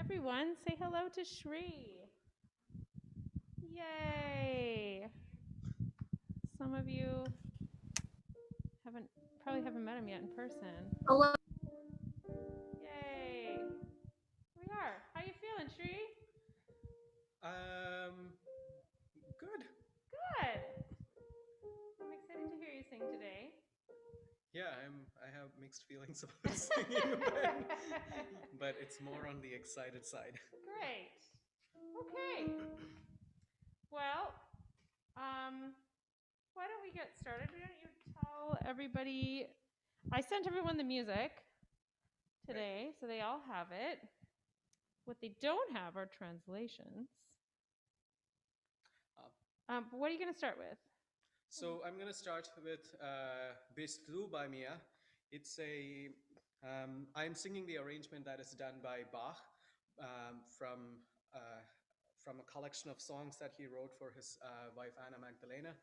everyone. Say hello to Shri. Yay! Some of you probably haven't met him yet in person. Hello. Yay! Here we are. How you feeling, Shri? Good. Good. I'm excited to hear you sing today. Yeah, I have mixed feelings about singing, but it's more on the excited side. Great. Okay. Well, why don't we get started? Why don't you tell everybody? I sent everyone the music today, so they all have it. What they don't have are translations. But what are you going to start with? So I'm going to start with Bist du by Mia. It's I'm singing the arrangement that is done by Bach from a collection of songs that he wrote for his wife Anna Magdalena,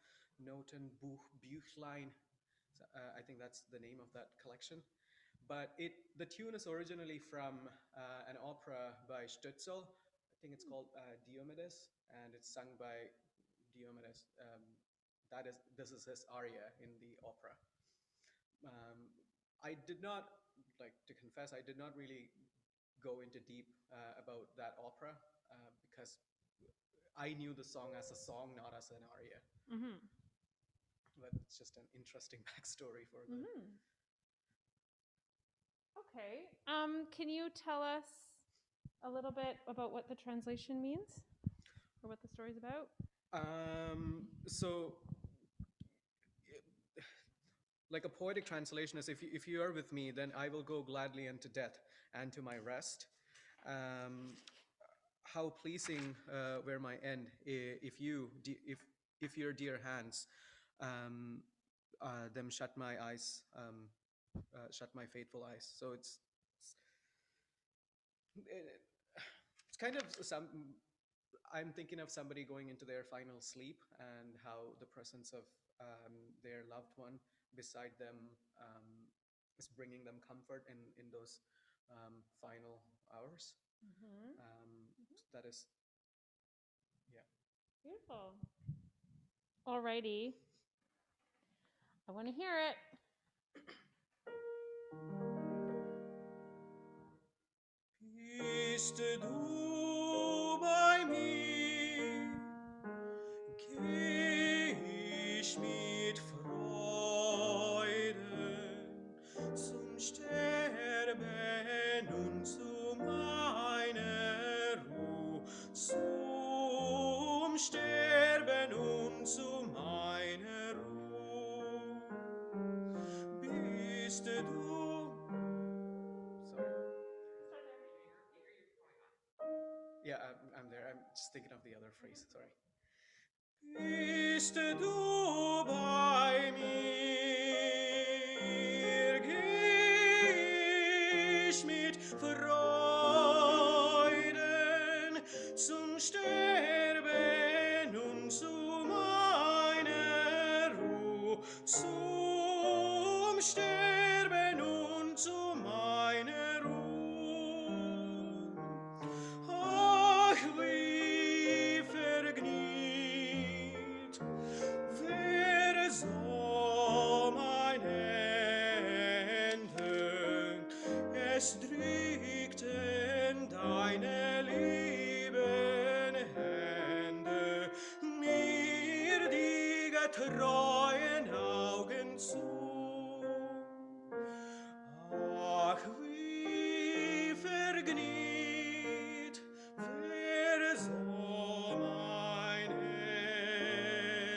Notenbuch Büchlein. I think that's the name of that collection. But the tune is originally from an opera by Stützel. I think it's called Diomedes, and it's sung by Diomedes. This is his aria in the opera. I did not, like to confess, I did not really go into deep about that opera because I knew the song as a song, not as an aria. Mm-hmm. But it's just an interesting backstory for the. Mm-hmm. Okay. Can you tell us a little bit about what the translation means, or what the story's about? So, like a poetic translation is, if you are with me, then I will go gladly unto death and to my rest. How pleasing were my end if your dear hands them shut my eyes, shut my faithful eyes. So it's kind of some. I'm thinking of somebody going into their final sleep and how the presence of their loved one beside them is bringing them comfort in those final hours. Mm-hmm. That is, yeah. Beautiful. Alrighty. I want to hear it. Bist du bei mir, geh ich mit Freuden zum Sterben und zu meiner Ruhe, zum Sterben und zu meiner Ruhe. Bist du. Yeah, I'm there. I'm just thinking of the other phrase. Sorry. Bist du bei mir, geh ich mit Freuden zum Sterben und zu meiner Ruhe, zum Sterben und zu meiner Ruhe. Ach, wie vergnügt wäre so mein Ende, es drückten deine lieben Hände mir die getreuen Augen zu. Ach, wie vergnügt wäre so mein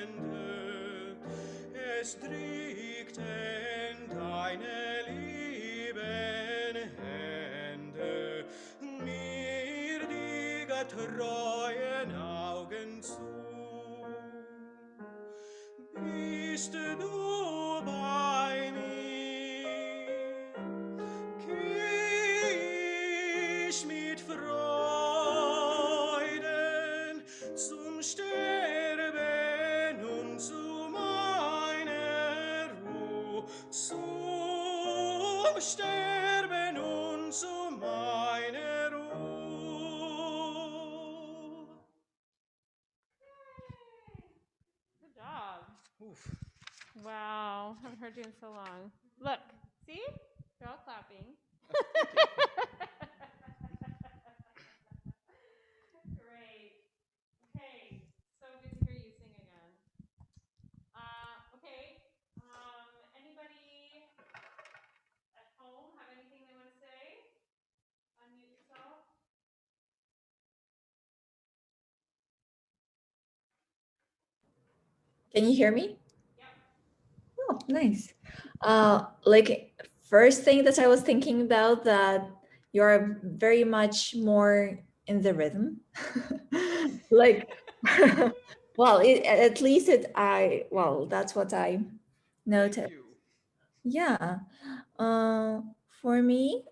Ende, es drückten deine lieben Hände mir die getreuen Augen zu. Bist du bei mir, geh ich mit Freuden zum Sterben und zu meiner Ruhe, zum Sterben und zu meiner Ruhe. Wow, haven't heard you in so long. Look, see? They're all clapping. Great. Okay, so good to hear you sing again. Okay. Anybody at home have anything they want to say? Unmute yourself. Can you hear me? Yep. Oh, nice. Like first thing that I was thinking about that you're very much more in the rhythm. Like, well, at least that's what I Thank noticed. you. Yeah. For me,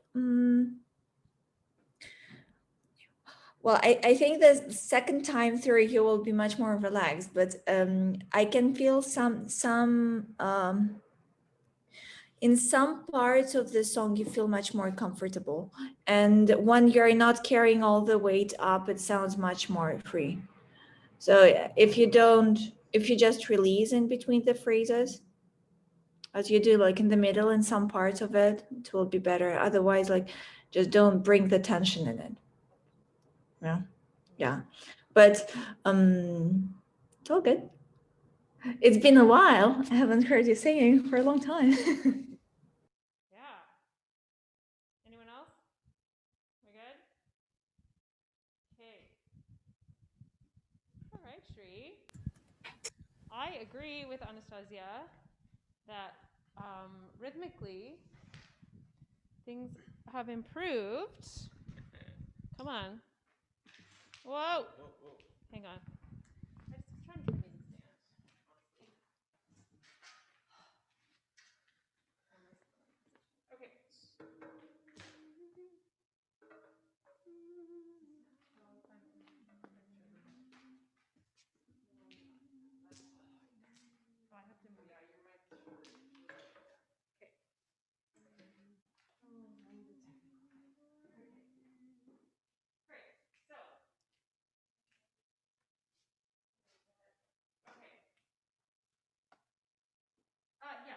well, I think the second time through he will be much more relaxed, but I can feel some in some parts of the song you feel much more comfortable, and when you're not carrying all the weight up it sounds much more free. So yeah, if you just release in between the phrases as you do like in the middle in some parts of it, it will be better. Otherwise, like, just don't bring the tension in it. Yeah. Yeah. But it's all good. It's been a while. I haven't heard you singing for a long time. Yeah. Anyone else? We good? Okay. All right, Shri. I agree with Anastasia that rhythmically things have improved. Come on. Whoa. Whoa, whoa. Hang on. I just was trying to turn the music down. Okay. Oh, I have to move. Yeah, your mic. Okay. Great. So, okay. Yeah.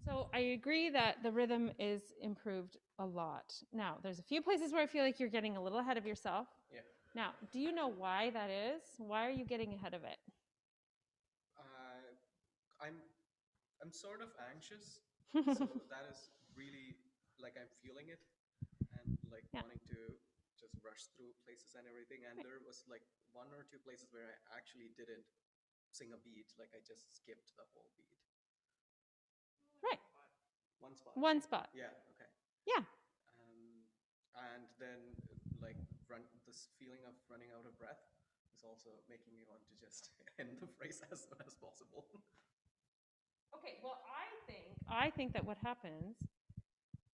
So I agree that the rhythm is improved a lot. Now, there's a few places where I feel like you're getting a little ahead of yourself. Yeah. Now, do you know why that is? Why are you getting ahead of it? Uh, I'm sort of anxious, so that is really like I'm feeling it and like Yeah. wanting to just rush through places and everything. And Right. there was like one or two places where I actually didn't sing a beat, like I just skipped the whole beat. Right. One spot. One spot. Yeah. Okay. Yeah. And then like this feeling of running out of breath is also making me want to just end the phrase as soon as possible. Okay, well, I think that what happens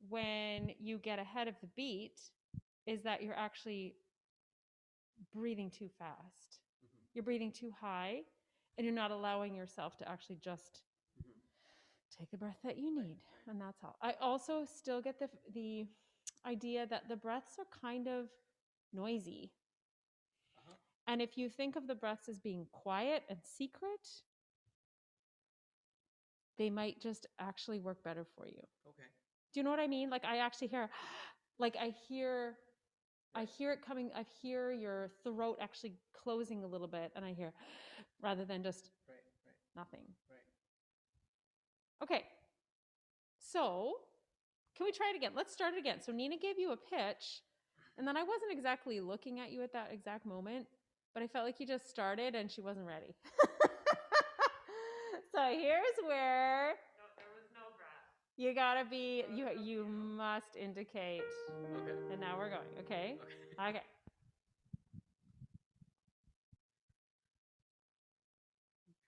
when you get ahead of the beat is that you're actually breathing too fast. Mhm. You're breathing too high and you're not allowing yourself to actually just Mhm. take the breath that you Right, need, right. and that's all. I also still get the idea that the breaths are kind of noisy. Uh-huh. And if you think of the breaths as being quiet and secret, they might just actually work better for you. Okay. Do you know what I mean? Like I actually hear like I Right. hear it coming, I hear your throat actually closing a little bit and I hear rather than just Right, right, nothing. right. Okay. So, can we try it again? Let's start it again. So Nina gave you a pitch, and then I wasn't exactly looking at you at that exact moment, but I felt like you just started and she wasn't ready. So here's where there was no breath. You gotta be you must indicate. Okay. And now we're going. Okay. Okay. Okay.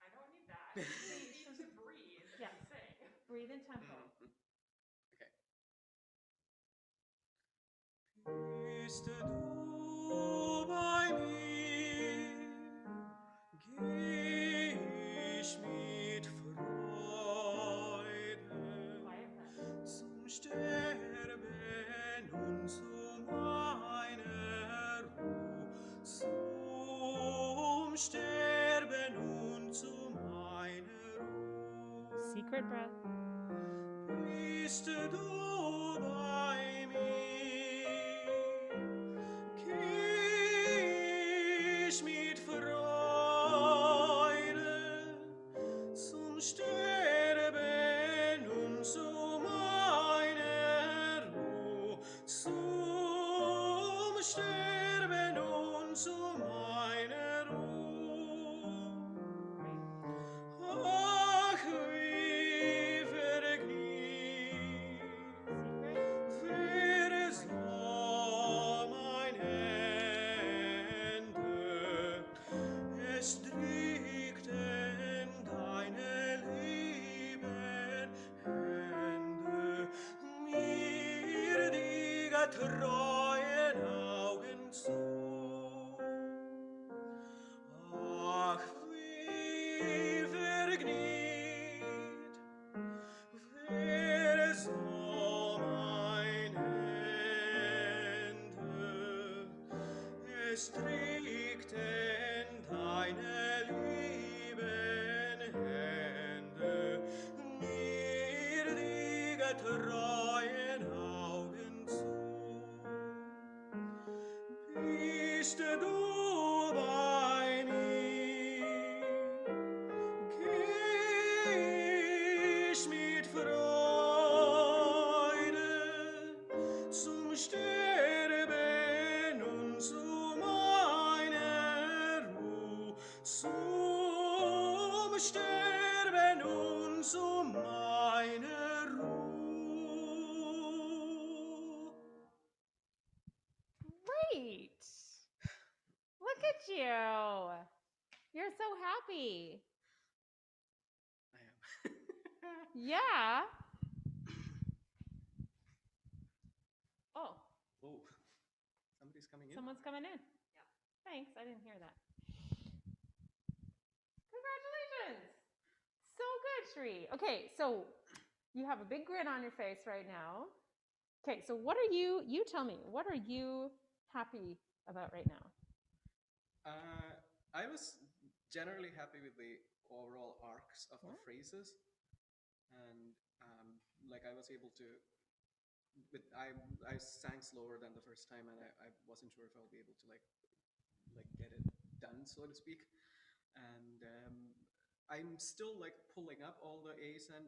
I don't need that. You need to breathe. Yeah. And sing. Breathe in tempo. Mhm. Bist du bei mir, geh ich mit Freude Quiet breath. zum Sterben und zu meiner Ruhe, zum Sterben Secret breath. Bist du bei mir? Geh mit Freude zum Sterben und zu meiner Ruhe, zum Sterben und zu meiner Ruhe. Ach, wie vergnügt wäre so mein Ende, es drückt in deine lieben Hände mir die getreuen Augen zu. Ach, wie vergnügt wäre so mein Ende, es trägt in deine lieben Hände mir die getreuen Augen zu. Bist du bei mir? Geh mit Freude zum Sterben und zu meiner Ruhe, zum Sterben und zu meiner Ruhe. Great. Look at you. You're so happy. I am. Yeah. Oh, Oh, somebody's coming in. someone's coming in. Yeah. Thanks. I didn't hear that. Congratulations. So good, Shri. Okay, so you have a big grin on your face right now. Okay, so what are you tell me, what are you happy about right now? I was generally happy with the overall arcs of the phrases, and like I was able to. I sang slower than the first time, and I wasn't sure if I'll be able to like get it done, so to speak. And I'm still like pulling up all the A's and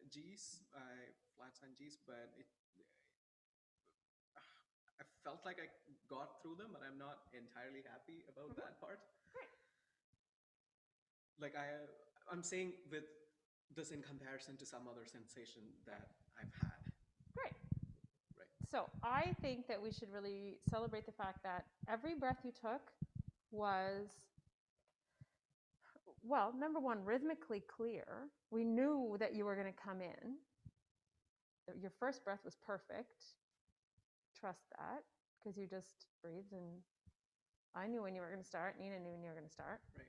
G's, flats and G's, but I felt like I got through them, but I'm not entirely happy about that part. Great. Like I'm saying with this in comparison to some other sensation that I've had. Great. Right. So I think that we should really celebrate the fact that every breath you took was, well, number one, rhythmically clear. We knew that you were going to come in. Your first breath was perfect. Trust that, because you just breathed, and I knew when you were going to start. Nina knew when you were going to start. Right.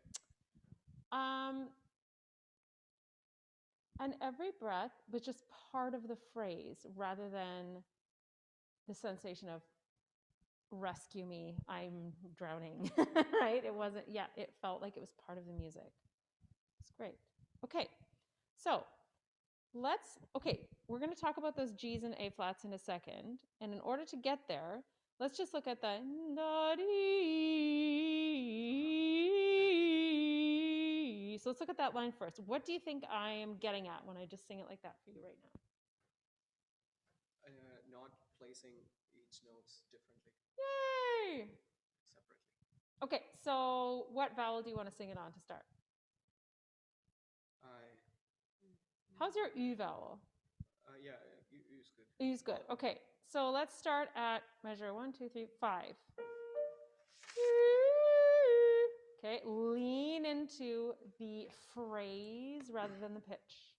And every breath was just part of the phrase rather than the sensation of rescue me, I'm drowning, right? It wasn't, yeah, it felt like it was part of the music. It's great. Okay, so we're going to talk about those G's and A flats in a second. And in order to get there, let's just look at the so let's look at that line first. What do you think I am getting at when I just sing it like that for you right now? Not placing each notes differently. Yay! Separately. Okay, so what vowel do you want to sing it on to start? How's your U vowel? Yeah, U's good. U's good. Okay, so let's start at measure 1, 2, 3, 5. Okay, lean into the phrase rather than the pitch.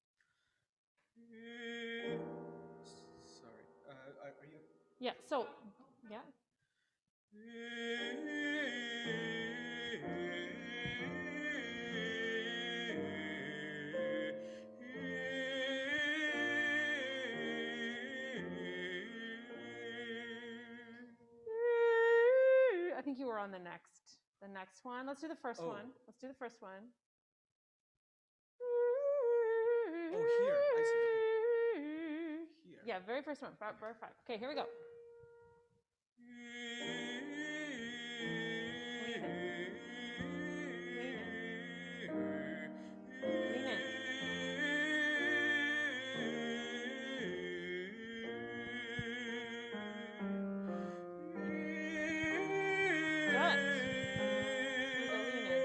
Sorry. Are you? Yeah, so, yeah. I think you were on the next one. Let's do the first one. Let's do the first one. Yeah, very first one. Bar 5. Okay, here we go. Lean in. Lean in. Lean in. Good. Here we go, lean in.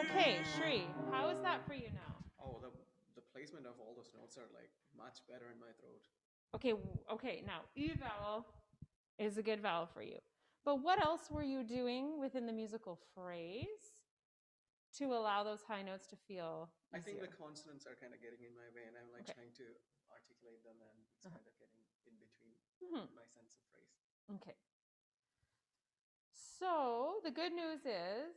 Okay, Shri, how is that for you now? Oh, the placement of all those notes are like much better in my throat. Okay, now U vowel is a good vowel for you. But what else were you doing within the musical phrase to allow those high notes to feel easier? I think the consonants are kind of getting in my way, and I'm like trying to articulate them, and it's kind of getting in between my sense of phrase. Okay. So the good news is,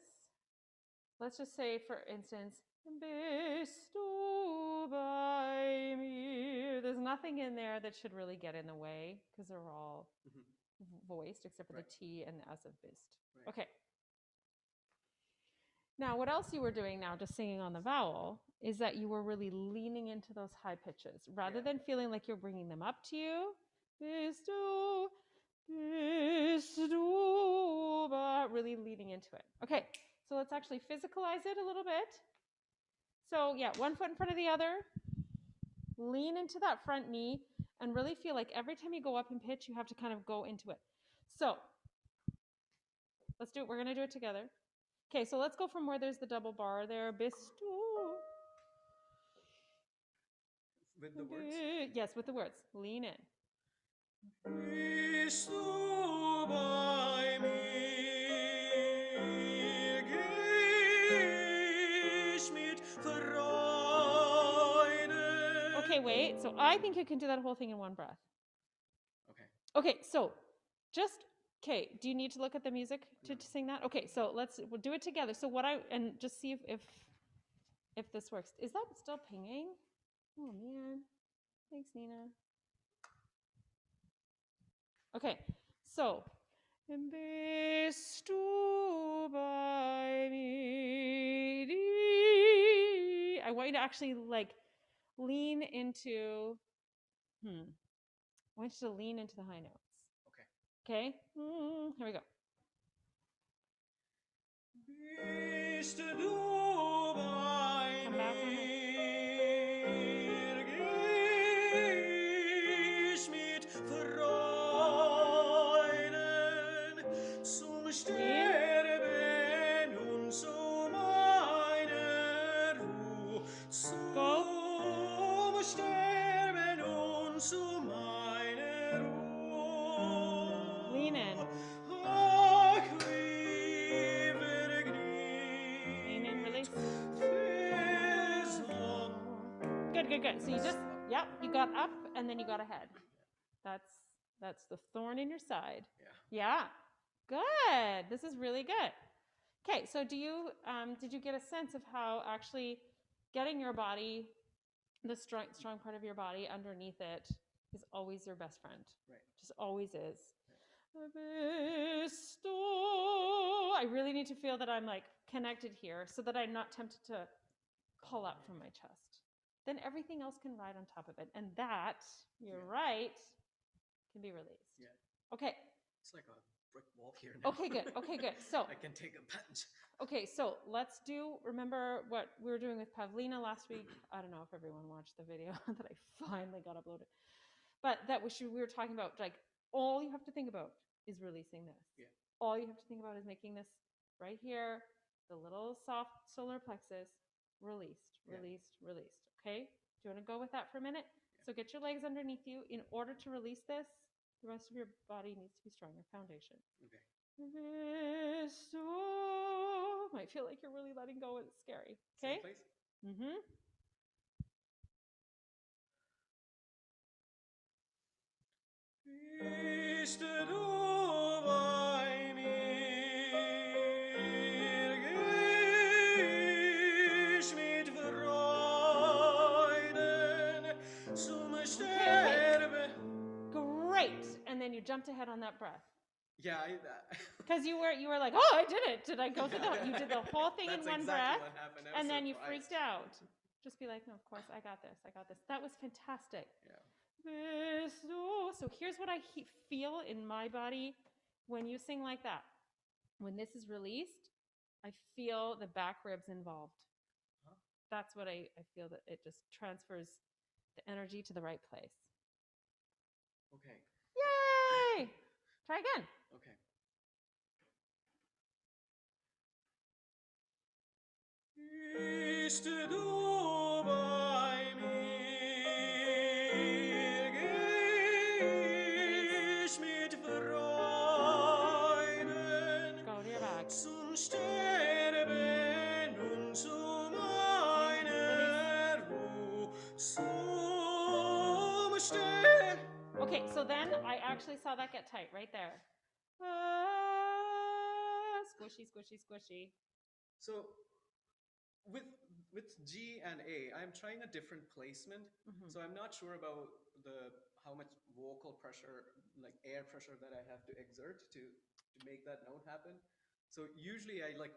let's just say, for instance, bestow by me. There's nothing in there that should really get in the way because they're all voiced except for the T and the S of bist. Right. Okay. Now, what else you were doing now, just singing on the vowel, is that you were really leaning into those high pitches rather than feeling like you're bringing them up to you. Bestow, bestow, but really leaning into it. Okay, so let's actually physicalize it a little bit. So yeah, one foot in front of the other. Lean into that front knee and really feel like every time you go up in pitch, you have to kind of go into it. So let's do it. We're going to do it together. Okay, so let's go from where there's the double bar there. Bestow. With the words? Yes, with the words. Lean in. Bestow by mir, gib mit Freuden. Okay, wait. So I think you can do that whole thing in one breath. Okay. Okay, so just okay. Do you need to look at the music to sing that? Okay, so we'll do it together. So and just see if this works. Is that still pinging? Oh man. Thanks, Nina. Okay, so bestow by me. I want you to actually like lean into. I want you to lean into the high notes. Okay. Here we go. Come back on it. Go. Lean in. Lean in, release. Good. So you just, you got up and then you got ahead. That's the thorn in your side. Yeah. Good. This is really good. Okay, so did you get a sense of how actually getting your body, the strong part of your body underneath it is always your best friend. Right. Just always is. I really need to feel that I'm like connected here so that I'm not tempted to pull up from my chest. Then everything else can ride on top of it. And that, you're right, can be released. Yeah. Okay. It's like a brick wall here now. Okay, good. So I can take a punch. Okay, so remember what we were doing with Pavlina last week? I don't know if everyone watched the video that I finally got uploaded. But we were talking about, like, all you have to think about is releasing this. Yeah. All you have to think about is making this right here, the little soft solar plexus, released. Okay? Do you want to go with that for a minute? Yeah. So get your legs underneath you. In order to release this, the rest of your body needs to be stronger. Foundation. Okay. Might feel like you're really letting go. It's scary. Okay? Same place? Mm-hmm. jumped ahead on that breath. Yeah, Because you were like, oh, I did it. Did I go through the? You did the whole thing in That's one exactly breath, what happened. I was and then you surprised. freaked out. Just be like, no, of course, I got this. I got this. That was fantastic. Yeah. So here's what I feel in my body when you sing like that. When this is released, I feel the back ribs involved. Huh? That's what I feel, that it just transfers the energy to the right place. Okay. Yay! Try again. Okay. Ist du bei mir, geh ich mit Freuden Go to your back. zum Sterben und zu meiner Ruhe, zum Sterben. Okay, so then I actually saw that get tight right there. Squishy, squishy, squishy. So with G and A, I'm trying a different placement. Mhm. So I'm not sure about how much vocal pressure, like air pressure, that I have to exert to make that note happen. So usually I like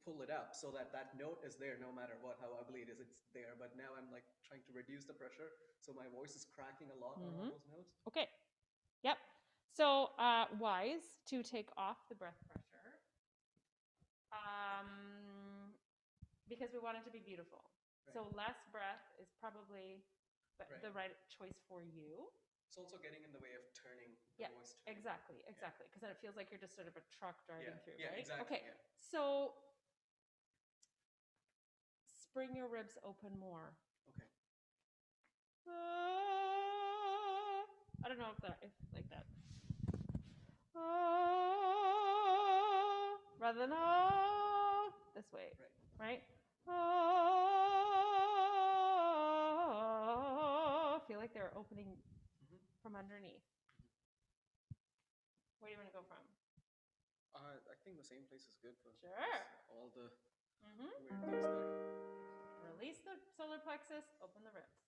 pull it up so that that note is there no matter what, how ugly it is, it's there. But now I'm like trying to reduce the pressure, so my voice is cracking a lot on all those notes. Okay. Yep. So wise to take off the breath pressure. Because we want it to be beautiful. Right. So less breath is probably Right. the right choice for you. It's also getting in the way of turning the voice. Exactly. Because then it feels like you're just sort of a truck driving through, yeah, right? Exactly, okay. Yeah. So spring your ribs open more. Okay. I don't know if like that. Rather than this way, right? Feel like they're opening from underneath. Where do you want to go from? I think the same place is good for all the weird things there. Release the solar plexus, open the ribs.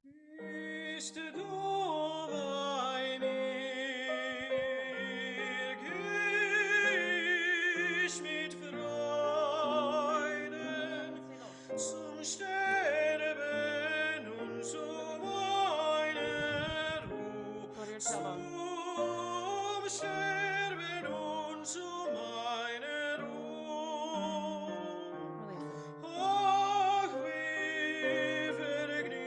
Ist du bei mir, geh ich mit Freuden zum Sterben und zu meiner Ruhe, zum Sterben und zu meiner Ruhe. Ach, wie vergnügt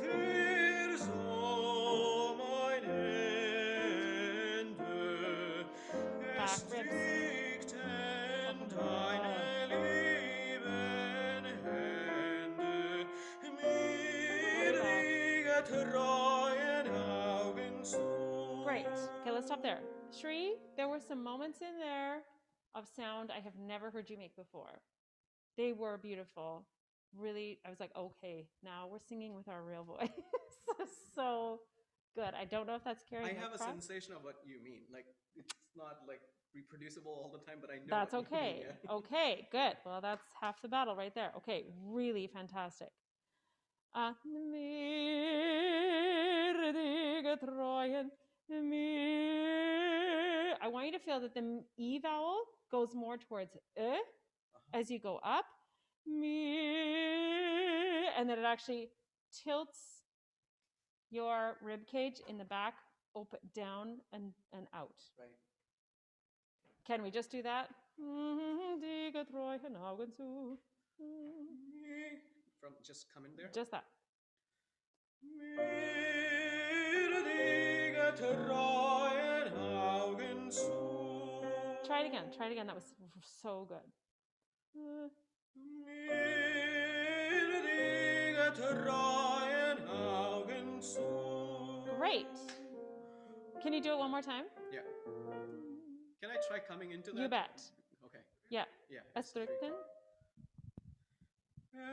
wär so mein Ende, erstickten deine lieben Hände mir die getreuen Augen zu. Great. Okay, let's stop there. Shri, there were some moments in there of sound I have never heard you make before. They were beautiful. Really, I was like, okay, now we're singing with our real voice. So good. I don't know if that's carrying I have across. a sensation of what you mean. Like, it's not like reproducible all the time, but I know that's what okay. You mean, yeah. Okay, good. Well, that's half the battle right there. Okay, really fantastic. I want you to feel that the E vowel goes more towards as you go up, and that it actually tilts your rib cage in the back, open down and out. Right. Can we just do that? From just come in there? Just that. Try it again. Try it again. That was so good. Great. Can you do it one more time? Yeah. Can I try coming into that? You bet. Okay. Yeah. Yeah. Erstrykten.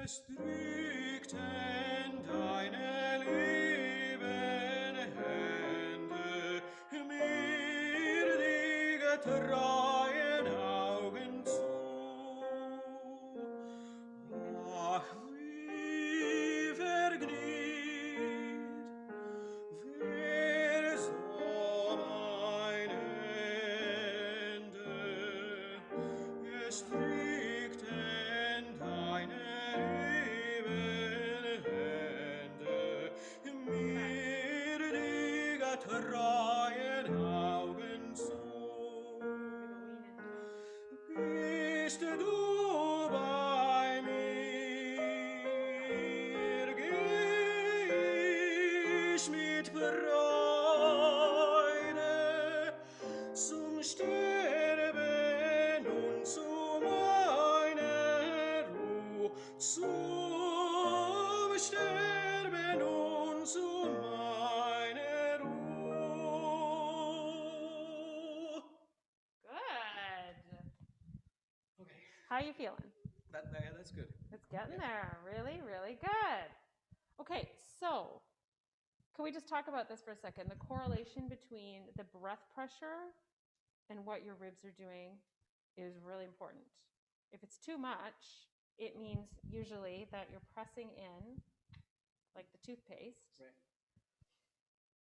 Erstrykten deine lieben Hände mir die getreuen Augen zu. Ach, wie vergnügt strikt in deine lieben Hände, mir die treuen Augen zu. Bist du bei mir, geh ich mit Freude zum Sterben und zu meiner Ruhe, zum Sterben und zu meiner Ruhe. Good. Okay, How you feeling? that's good. It's getting Yeah. there. Really, really good. Okay, so can we just talk about this for a second? The correlation between the breath pressure and what your ribs are doing is really important. If it's too much, it means usually that you're pressing in like the toothpaste. Right.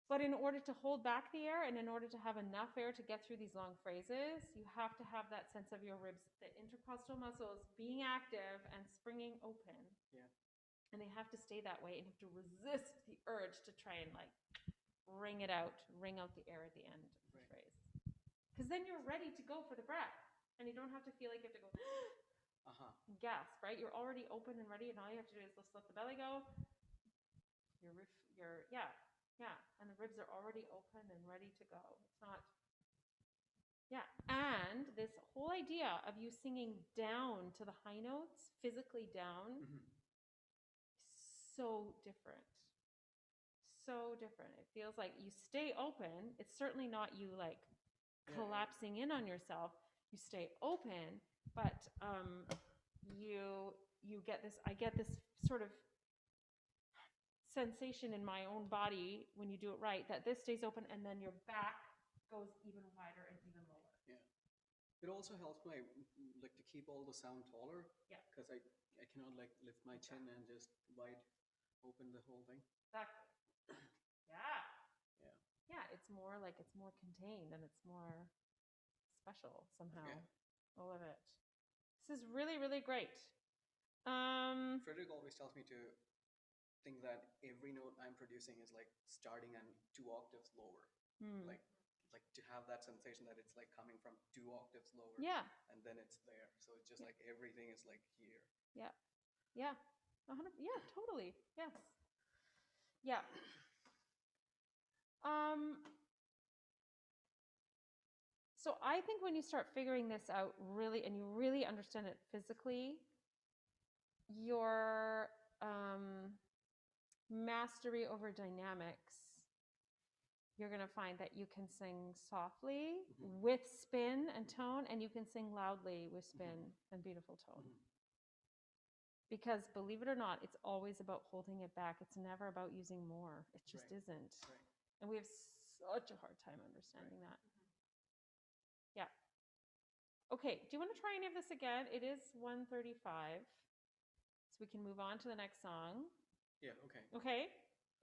But in order to hold back the air and in order to have enough air to get through these long phrases, you have to have that sense of your ribs, the intercostal muscles being active and springing open. Yeah. And they have to stay that way and you have to resist the urge to try and like wring it out, wring out the air at the end of the Right. phrase. Because then you're ready to go for the breath and you don't have to feel like you have to go gasp, right? You're already open and ready and all you have to do is just let the belly go. Yeah, and the ribs are already open and ready to go. It's not, yeah. And this whole idea of you singing down to the high notes, physically down, so different. So different. It feels like you stay open. It's certainly not you like collapsing in on yourself. You stay open, but you get this. I get this sort of sensation in my own body when you do it right that this stays open and then your back goes even wider and even lower. Yeah. It also helps my like to keep all the sound taller. Yeah. Because I cannot like lift my chin and just wide open the whole thing. Exactly. Yeah. Yeah. Yeah, it's more contained and it's more special somehow. Yeah. I love it. This is really, really great. Frederick always tells me to think that every note I'm producing is like starting and 2 octaves lower. Like to have that sensation that it's like coming from 2 octaves lower. Yeah. And then it's there. So it's just like everything is like here. Yeah. Yeah. 100. Yeah, totally. Yes. Yeah. So I think when you start figuring this out really, and you really understand it physically, your mastery over dynamics, you're going to find that you can sing softly with spin and tone, and you can sing loudly with spin and beautiful tone. Because believe it or not, it's always about holding it back. It's never about using more. It just isn't. Right. And we have such a hard time understanding that. Yeah. Okay, do you want to try any of this again? It is 1:35. So we can move on to the next song. Yeah, okay. Okay?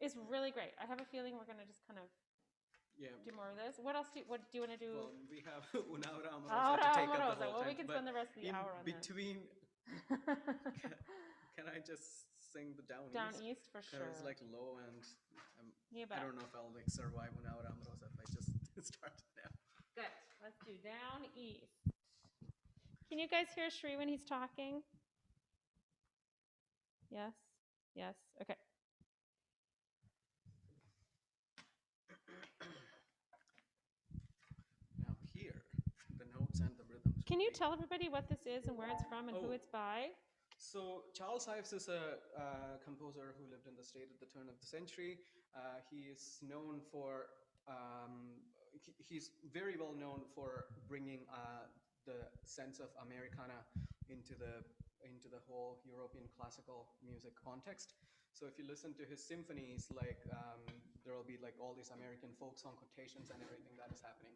It's really great. I have a feeling we're going to just kind of do more of this. What else do you want to do? Well, we have Una hora amorosa to take up the whole well, time. we can spend the rest of the hour on between, this. can I just sing the down east for sure. Because it's like low and I don't know if I'll like survive Una hora amorosa if I just start now. Good. Let's do down east. Can you guys hear Shri when he's talking? Yes? Yes? Okay. Now here, the notes and the rhythms. Can you tell everybody what this is and where it's from and who it's by? So Charles Ives is a composer who lived in the States at the turn of the century. He is known for, he's very well known for bringing the sense of Americana into the whole European classical music context. So if you listen to his symphonies, like there will be like all these American folk song quotations and everything that is happening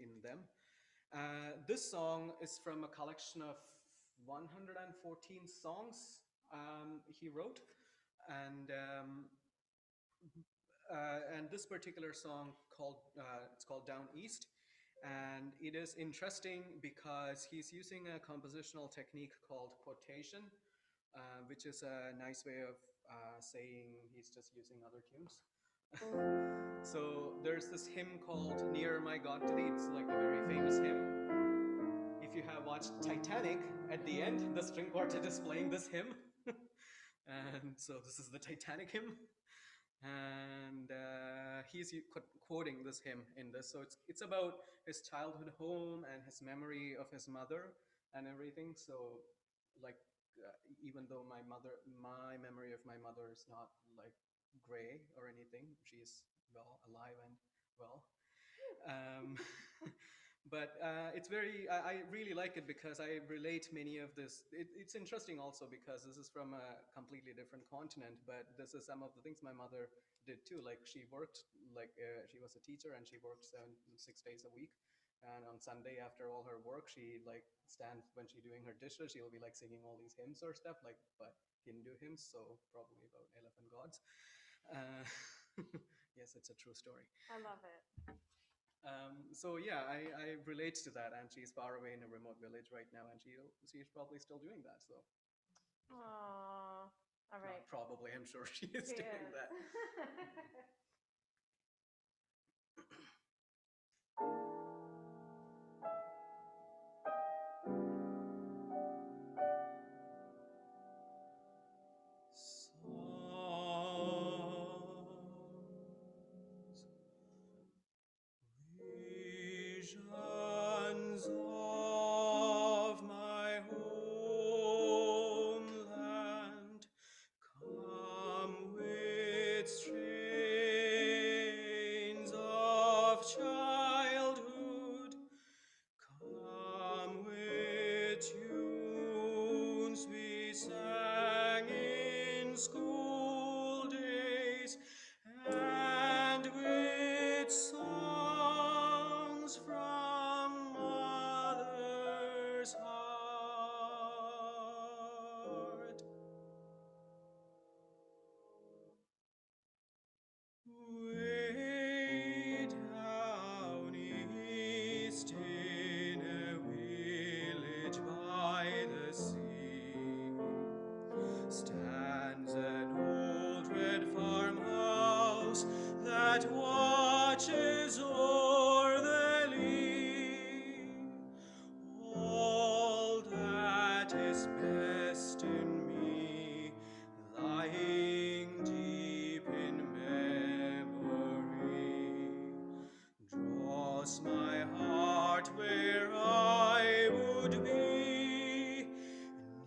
in them. This song is from a collection of 114 songs he wrote, and this particular song it's called Down East, And it is interesting because he's using a compositional technique called quotation, which is a nice way of saying he's just using other tunes. So there's this hymn called Near My God to Thee. It's like a very famous hymn. If you have watched Titanic, at the end, the string quartet is playing this hymn. And so this is the Titanic hymn. And he's quoting this hymn in this. So it's about his childhood home and his memory of his mother and everything. So like even though my memory of my mother is not like gray or anything, she's well alive and well. Um, but it's very I really like it because I relate many of this. It's interesting also because this is from a completely different continent, but this is some of the things my mother did too. Like she worked, like she was a teacher and she worked 6 days a week. And on Sunday, after all her work, she like stands when she's doing her dishes. She'll be like singing all these hymns or stuff, like but Hindu hymns, so probably about elephant gods. Uh, yes, it's a true story. I love it. So yeah, I relate to that, and she's far away in a remote village right now, and she's probably still doing that. So Aww. All right. not probably, I'm sure she is She doing is. that. Visions of my homeland come with strains of childhood, come with tunes we sang in school days, and with songs from mother's heart. Way down east in a village by the sea stands an old red farmhouse that watches o'er the lea. All that is best in me lying deep in memory draws my heart where I would be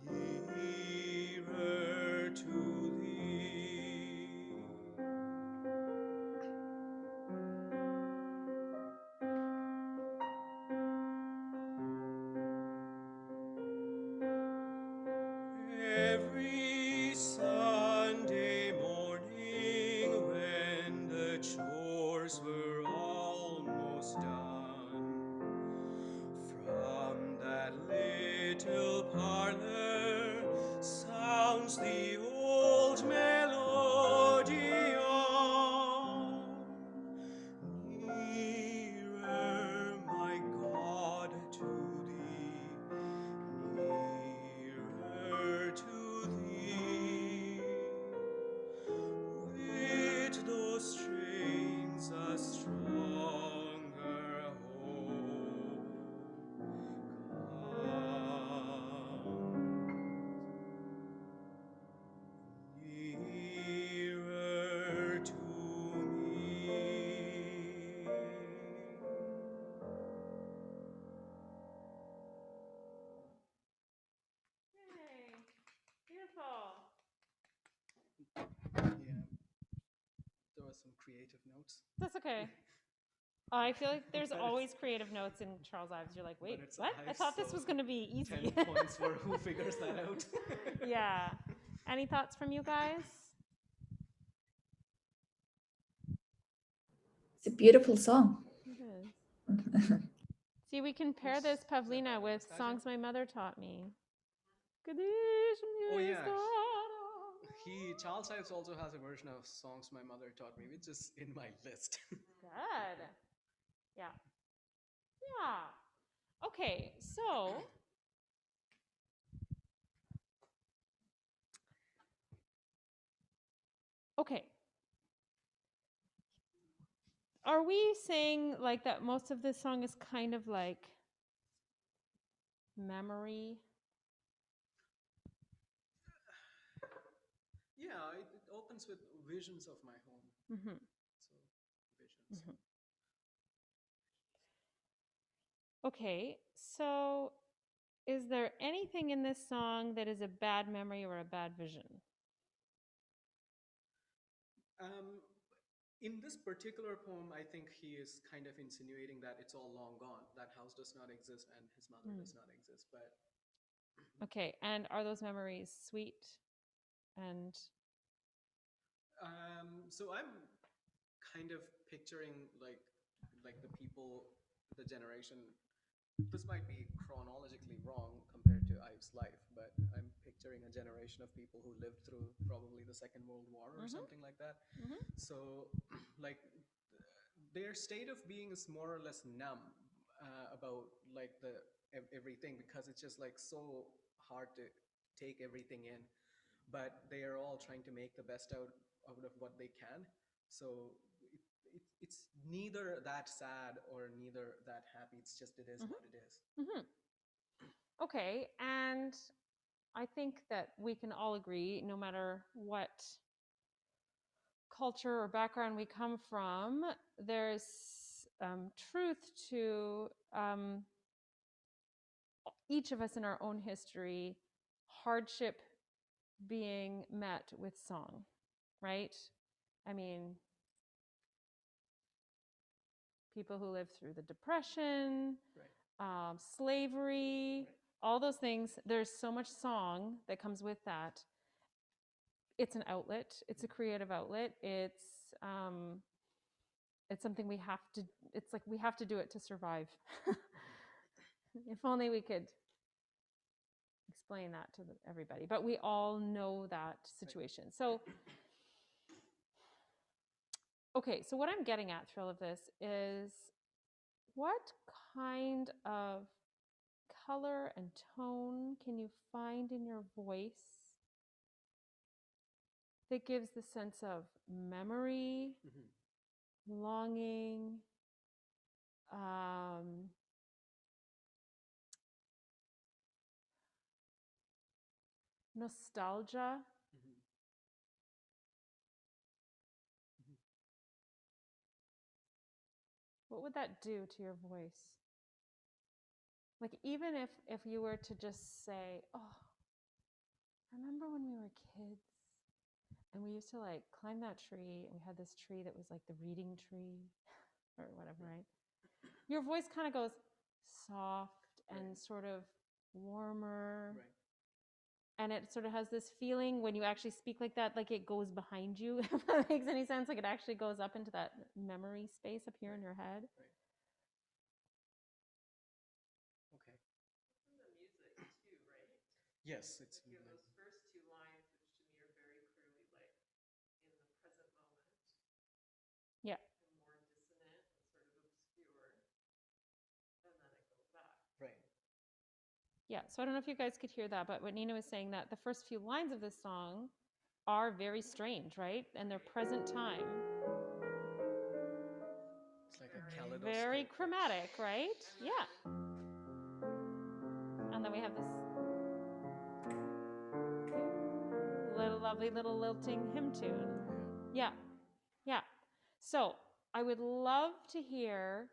nearer to thee. Every Sunday morning when the chores were almost done, from that little parlor sounds the old melodeon. Nearer, my God, to thee, nearer to thee, with those strains a stronger hope comes. Nearer to me. Yay. Beautiful. Yeah, there were some creative notes. That's okay. I feel like there's But always it's- creative notes in Charles Ives. You're like, wait, it's what? I Ives, thought this so was going to be easy. 10 points for who figures that out. Yeah. Any thoughts from you guys? It's a beautiful song. It is. See, we can pair this, Pavlina, with songs my mother taught me. Oh yeah. Charles Ives also has a version of songs my mother taught me, which is in my list. Good. Yeah. Okay, so okay. Are we saying like that most of this song is kind of like memory? Yeah, it opens with visions of my home. Mm-hmm. So, visions. Mm-hmm. Okay, so is there anything in this song that is a bad memory or a bad vision? In this particular poem, I think he is kind of insinuating that it's all long gone. That house does not exist and his mother does not exist. But Okay, and are those memories sweet and so I'm kind of picturing like the people, the generation. This might be chronologically wrong compared to Ives' life, but I'm picturing a generation of people who lived through probably the Second World War or something like that. Mhm. So, like, their state of being is more or less numb about like everything, because it's just like so hard to take everything in. But they are all trying to make the best out of what they can. So it's neither that sad or neither that happy. It's just it is what it is. Mhm. Okay, and I think that we can all agree, no matter what culture or background we come from, there's truth to each of us in our own history, hardship being met with song, right? I mean, people who lived through the Depression, Right. Slavery, Right. all those things. There's so much song that comes with that. It's an outlet. It's a creative outlet. It's something we have to. It's like we have to do it to survive. If only we could explain that to everybody. But we all know that situation. So, okay. So what I'm getting at through all of this is what kind of color and tone can you find in your voice that gives the sense of memory, longing, um, nostalgia? What would that do to your voice? Like even if you were to just say, "Oh, I remember when we were kids and we used to like climb that tree and we had this tree that was like the reading tree or whatever, right?" Your voice kind of goes soft and sort of warmer. Right. And it sort of has this feeling when you actually speak like that, like it goes behind you, if that makes any sense. Like it actually goes up into that memory space up here in your head. Right. Okay. From the music too, right? Yes, it's like you have those first two lines, which to me are very clearly like in the present moment. Yeah. And more dissonant and sort of obscure. And then it goes back. right. Yeah. So I don't know if you guys could hear that, but what Nina was saying that the first few lines of this song are very strange, right? And they're present time. It's like a kaleidoscope. Very chromatic, right? Yeah. And then we have this little lovely little lilting hymn tune. Yeah. Yeah. So I would love to hear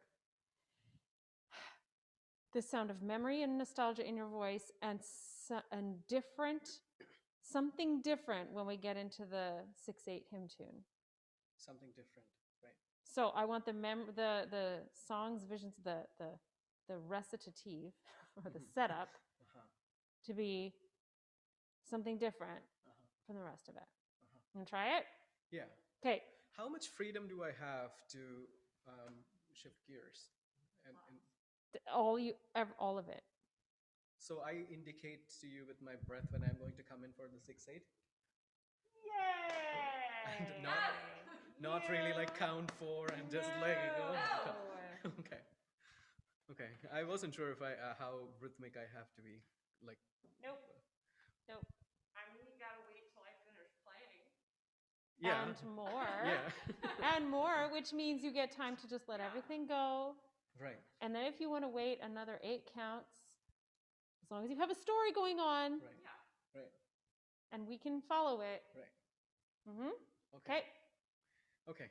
the sound of memory and nostalgia in your voice and something different when we get into the 6/8 hymn tune. Something different, right? So I want the songs, visions, the recitative or the setup to be something different from the rest of it. Want to try it? Yeah. Okay. How much freedom do I have to shift gears? And All of it. so I indicate to you with my breath when I'm going to come in for the 6/8. Yay! And not really like count 4 and just let it go. No. Okay. Okay, I wasn't sure if I how rhythmic I have to be. Like, Nope. uh, Nope. I mean, you gotta wait till I finish playing. yeah, And more. yeah, And more, which means you get time to just let everything go. right, And then if you want to wait another 8 counts, as long as you have a story going on right, Yeah. right, and we can follow it. right. Mm-hmm. Okay, Okay. okay.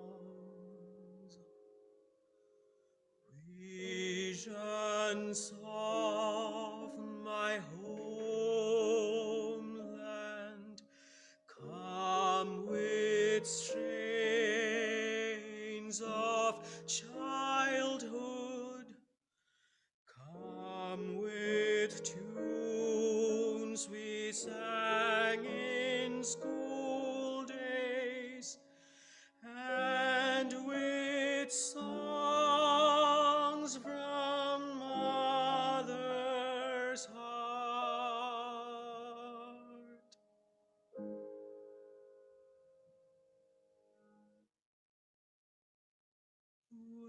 Songs, visions of my homeland, come with strains of childhood, come with tunes we sang in school days, and with songs from mother's heart.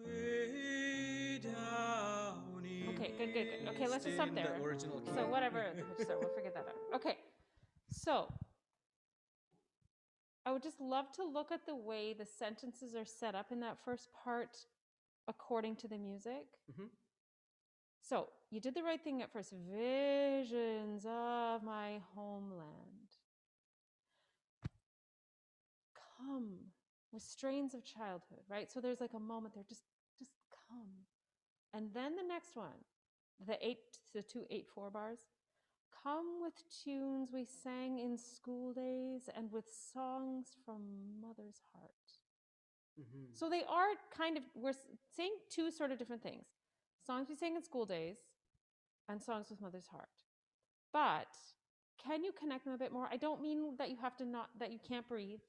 Way down Okay, good, good, good. Okay, let's just stop in the there. original key. So whatever, so we'll figure that out. Okay. So I would just love to look at the way the sentences are set up in that first part according to the music. Mhm. So you did the right thing at first. Visions of my homeland. Come with strains of childhood, right? So there's like a moment there, just come. And then the next one, the 2 8 4 bars. Come with tunes we sang in school days and with songs from mother's heart. Mhm. So they are kind of, we're saying 2 sort of different things. Songs we sang in school days and songs with mother's heart. But can you connect them a bit more? I don't mean that you have to not, that you can't breathe,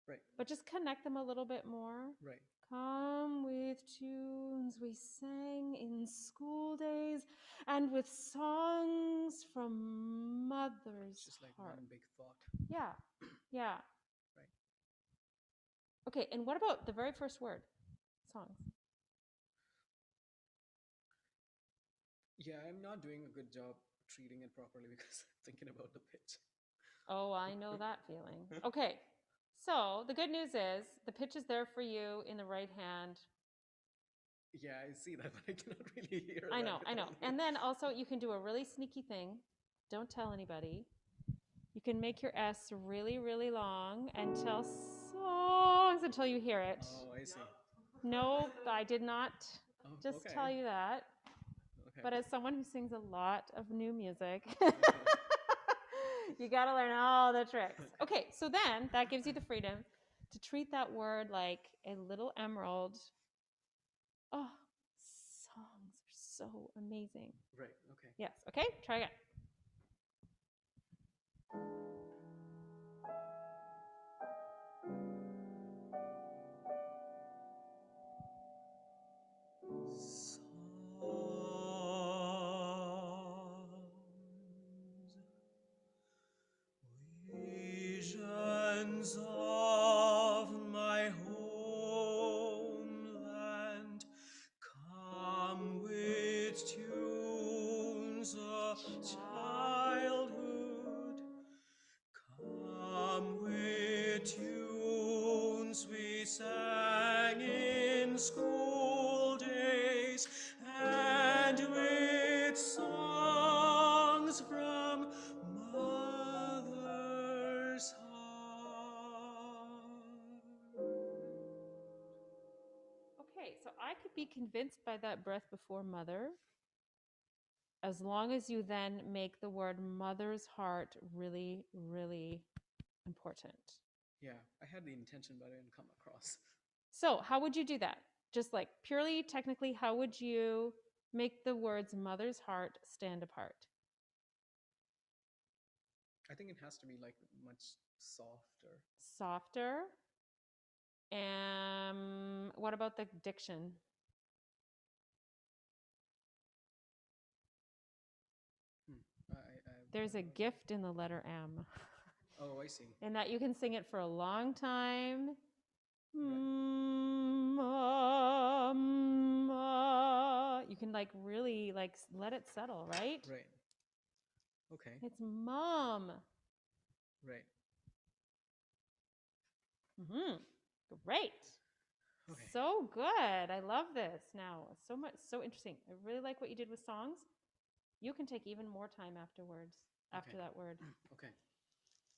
Right, but just connect them a little bit more. right. Come with tunes we sang in school days and with songs from It's mother's just like heart. one big thought. Yeah, yeah. Right. Okay, and what about the very first word? Songs. Yeah, I'm not doing a good job treating it properly because I'm thinking about the pitch. Oh, I know that feeling. Okay, so the good news is the pitch is there for you in the right hand. Yeah, I see that, but I cannot really hear I that. know, with I know. all the- And then also you can do a really sneaky thing. Don't tell anybody. You can make your S really, really long and tell songs until you hear it. Oh, I see. Nope, I did not Oh, just okay. tell you that. Okay. But as someone who sings a lot of new music, Okay. you got to learn all the tricks. Okay, so then that gives you the freedom to treat that word like a little emerald. Oh, songs are so amazing. Right. Okay. Yes, okay, try again. Songs, visions of my homeland, come with tunes of childhood, come with tunes we sang in school days, and with songs from mother's heart. Okay, so I could be convinced by that breath before mother as long as you then make the word mother's heart really, really important. Yeah, I had the intention, but I didn't come across. So, how would you do that? Just like purely technically, how would you make the words mother's heart stand apart? I think it has to be like much softer. Softer. What about the diction? there's a gift in the letter M. Oh, I see. In that you can sing it for a long time. You can like really like let it settle, right? Right. Okay. It's mom. Right. Great. Okay. So good. I love this. Now, so much, so interesting. I really like what you did with songs. You can take even more time afterwards, after Okay. that word, Okay.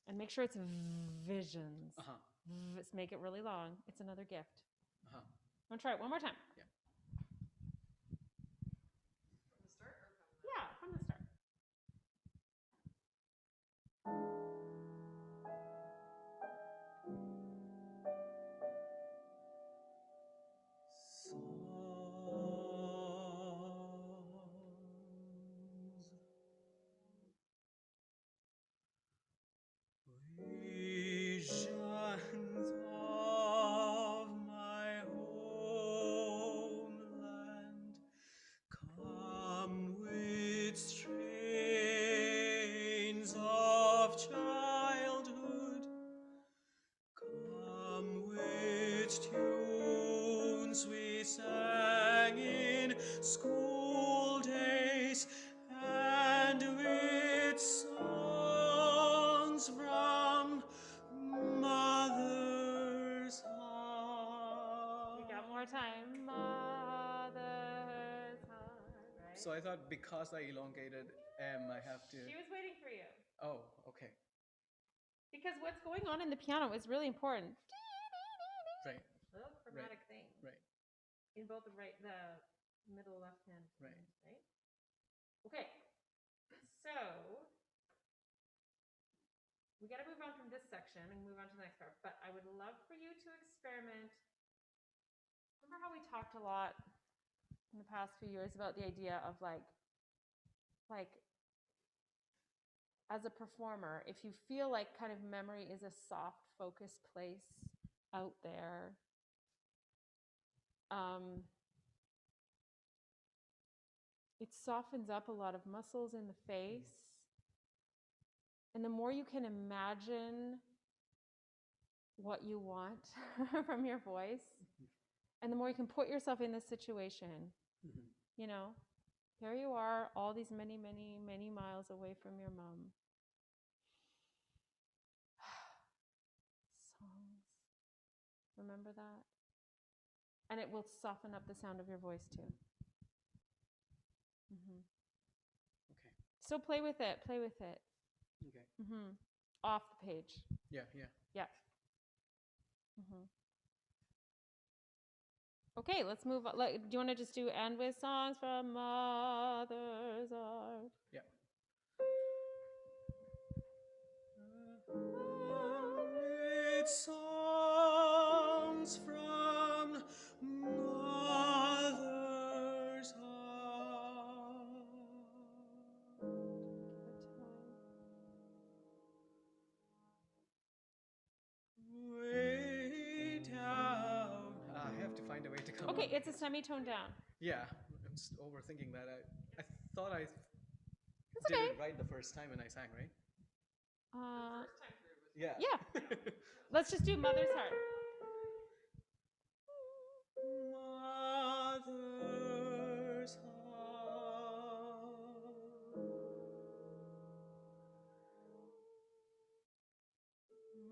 and make sure it's visions. Uh-huh. Let's make it really long. It's another gift. Uh-huh. I'm gonna try it one more time. Yeah. From the start or from the? Yeah, from the start. Visions of my homeland come with strains of childhood, come with tunes we sang in school days, and with songs from mother's heart. We got more time. Mother's heart, right? So I thought because I elongated M, I have to. She was waiting for you. Oh, okay. Because what's going on in the piano is really important. Right. Little chromatic thing. Right. In both the middle left hand. Right. Hands, right? Okay. So we got to move on from this section and move on to the next part. But I would love for you to experiment. Remember how we talked a lot in the past few years about the idea of like as a performer, if you feel like kind of memory is a soft focused place out there, it softens up a lot of muscles in the face. And the more you can imagine what you want from your voice, and the more you can put yourself in this situation, you know, here you are, all these many, many, many miles away from your mom. Songs. Remember that? And it will soften up the sound of your voice too. Okay. So play with it. Play with it. Okay. Off the page. Yeah, yeah. Yeah. Okay, let's move on. Like, do you want to just do end with songs from Mother's Art? Yeah. It's songs from mother's heart. Way down. I have to find a way to come Okay, up. it's a semitone down. Yeah, I'm just overthinking that. I thought I It's did okay. it right the first time when I sang, right? First time through was. Yeah. Yeah. Let's just do Mother's Heart. Mother's heart,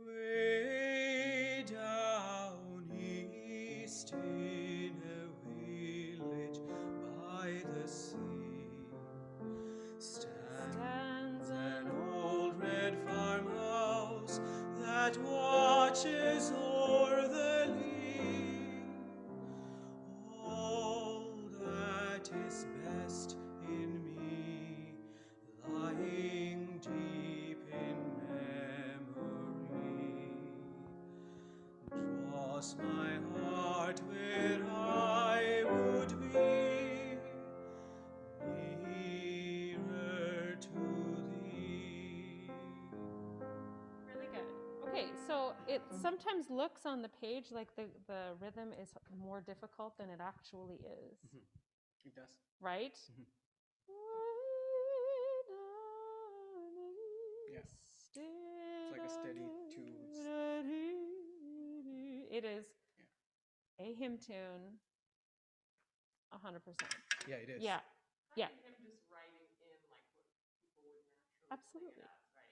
way down east in a village by the sea, stands an old red farmhouse that watches o'er the lea. All that is best in me, lying deep in memory, draws my heart where I would be, nearer to thee. Really good. Okay, so it sometimes looks on the page like the rhythm is more difficult than it actually is. It does. Right? Yeah. It's like a steady two. It is Yeah. a hymn tune, 100%. Yeah, it is. Yeah, yeah, Him just writing in like what people would naturally absolutely. sing it as, right?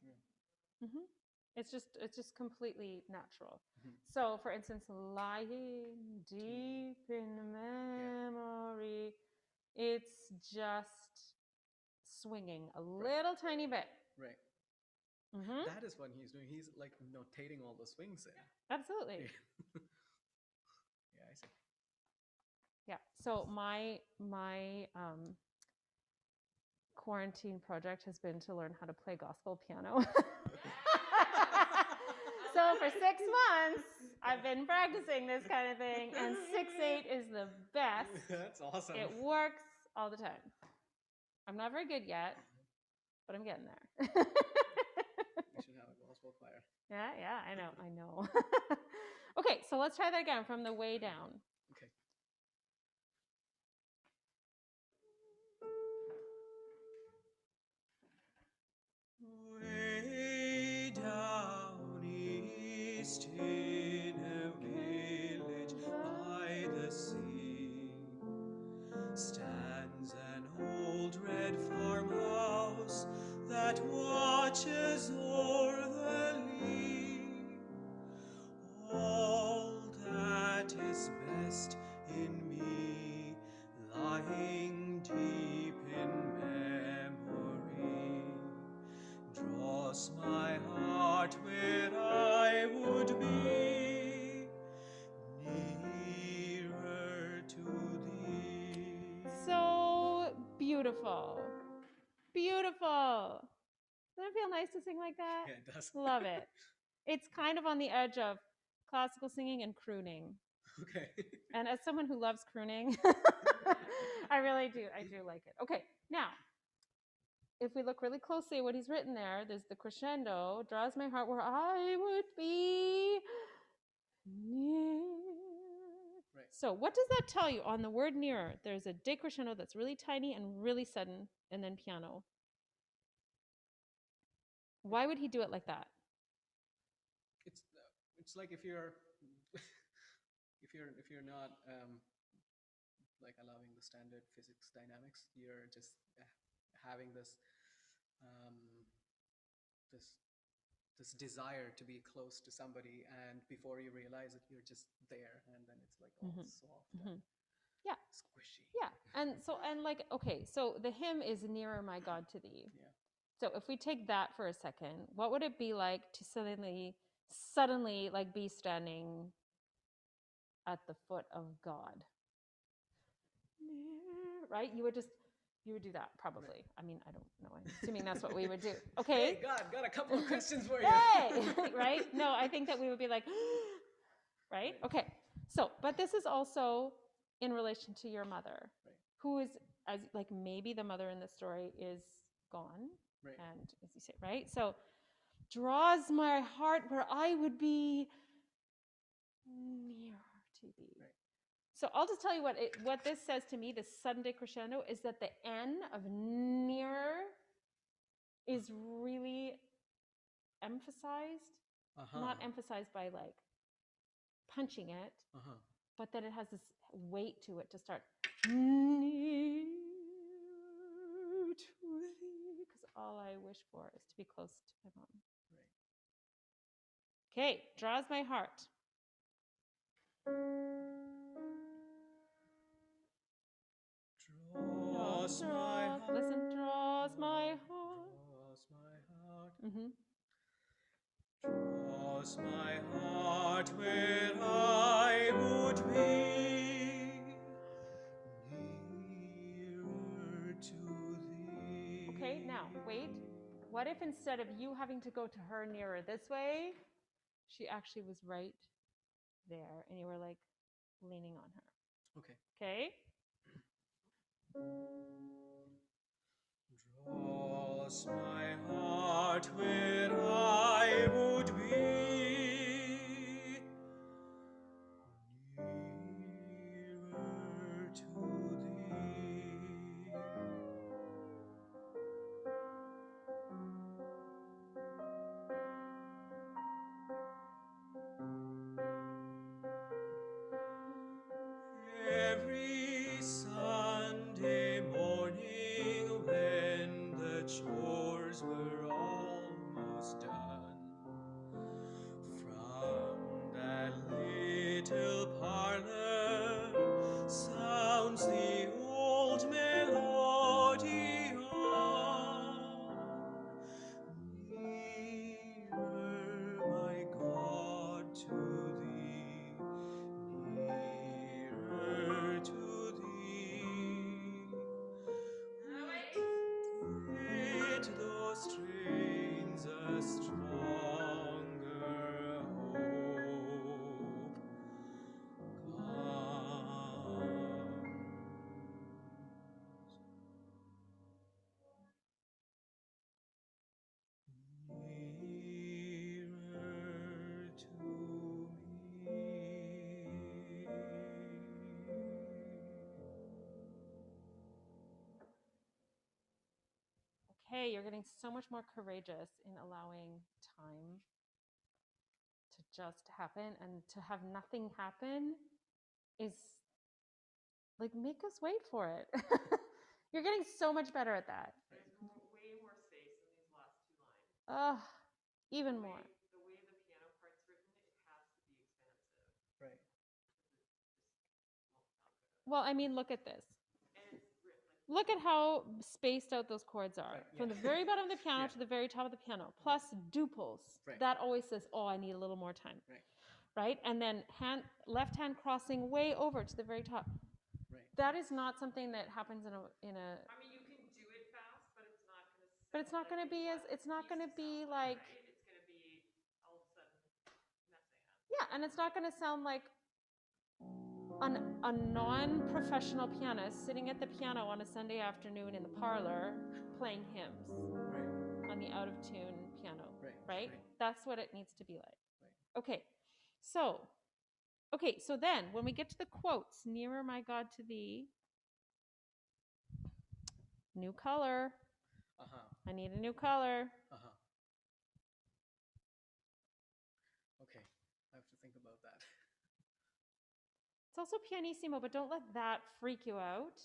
Right. hmm it's just completely natural. Mhm. So, for instance, lying deep in memory, it's just swinging a little tiny bit. Right. hmm That is what he's doing. He's like notating all the swings in. Absolutely. Yeah. Yeah, I see. Yeah. So my quarantine project has been to learn how to play gospel piano. So for 6 months, I've been practicing this kind of thing, and 6/8 is the best. That's awesome. It works all the time. I'm not very good yet, but I'm getting there. We should have a gospel choir. Yeah, I know. Okay, so let's try that again from the way down. Okay. Way down east in a village by the sea stands an old red farmhouse that watches o'er the lea. All that is best in me lying deep in memory draws my heart where I would be nearer to thee. So beautiful. Beautiful. Doesn't it feel nice to sing like that? Yeah, it does. Love it. It's kind of on the edge of classical singing and crooning. Okay. And as someone who loves crooning, I really do. I do like it. Okay, now, if we look really closely at what he's written there, there's the crescendo, draws my heart where I would be near. Right. So, what does that tell you on the word nearer? There's a decrescendo that's really tiny and really sudden, and then piano. Why would he do it like that? It's like if you're if you're not like allowing the standard physics dynamics, you're just having um, this this desire to be close to somebody, and before you realize it, you're just there, and then it's like all soft and Yeah. squishy. Yeah. And so, and like, okay, so the hymn is Nearer My God to Thee. Yeah. So if we take that for a second, what would it be like to suddenly like be standing at the foot of God? Right? You would do that probably. Right. I mean, I don't know. I'm assuming that's what we would do. Okay. Hey, God, got a couple of questions for you. Hey, right? No, I think that we would be like, right? Right. Okay. So, but this is also in relation to your mother, Right. who is, as like maybe the mother in this story is gone, Right. and as you say, right? So, draws my heart where I would be nearer to thee. Right. So I'll just tell you what this says to me, this sudden decrescendo, is that the N of nearer is really emphasized, not emphasized by like punching it, but that it has this weight to it to start near to thee, because all I wish for is to be close to my mom. Right. Okay, draws my heart. Draws my heart. Listen, draws my heart. Draws my heart. Mm-hmm. Draws my heart where I would be nearer to thee. Okay, now wait. What if instead of you having to go to her nearer this way, she actually was right there and you were like leaning on her? Okay. Okay? Draws my heart where I would be nearer to thee. say, you're getting so much more courageous in allowing time to just happen, and to have nothing happen is like, make us wait for it. You're getting so much better at that. There's way more space in these last two lines. Ugh, even The more. way the piano part's written, it has to be expansive. Right. Well, I mean, look at this. And it's written like Look at how spaced out those chords are. Right, From yeah. the very bottom of the piano Yeah. to the very top of the piano, plus duples. Right. That always says, oh, I need a little more time. Right. Right? And then left hand crossing way over to the very top. Right. That is not something that happens in a I mean, you can do it fast, but it's not going to. but it's not going to be as it's not going to be like Right? It's going to be all of a sudden messing up. yeah, and it's not going to sound like a non-professional pianist sitting at the piano on a Sunday afternoon in the parlor playing hymns Right. on the out of tune piano. Right. Right? That's what it needs to be like. Right. Okay, so then when we get to the quotes, nearer my God to thee, new color. I need a new color. Okay, I have to think about that. It's also pianissimo, but don't let that freak you out.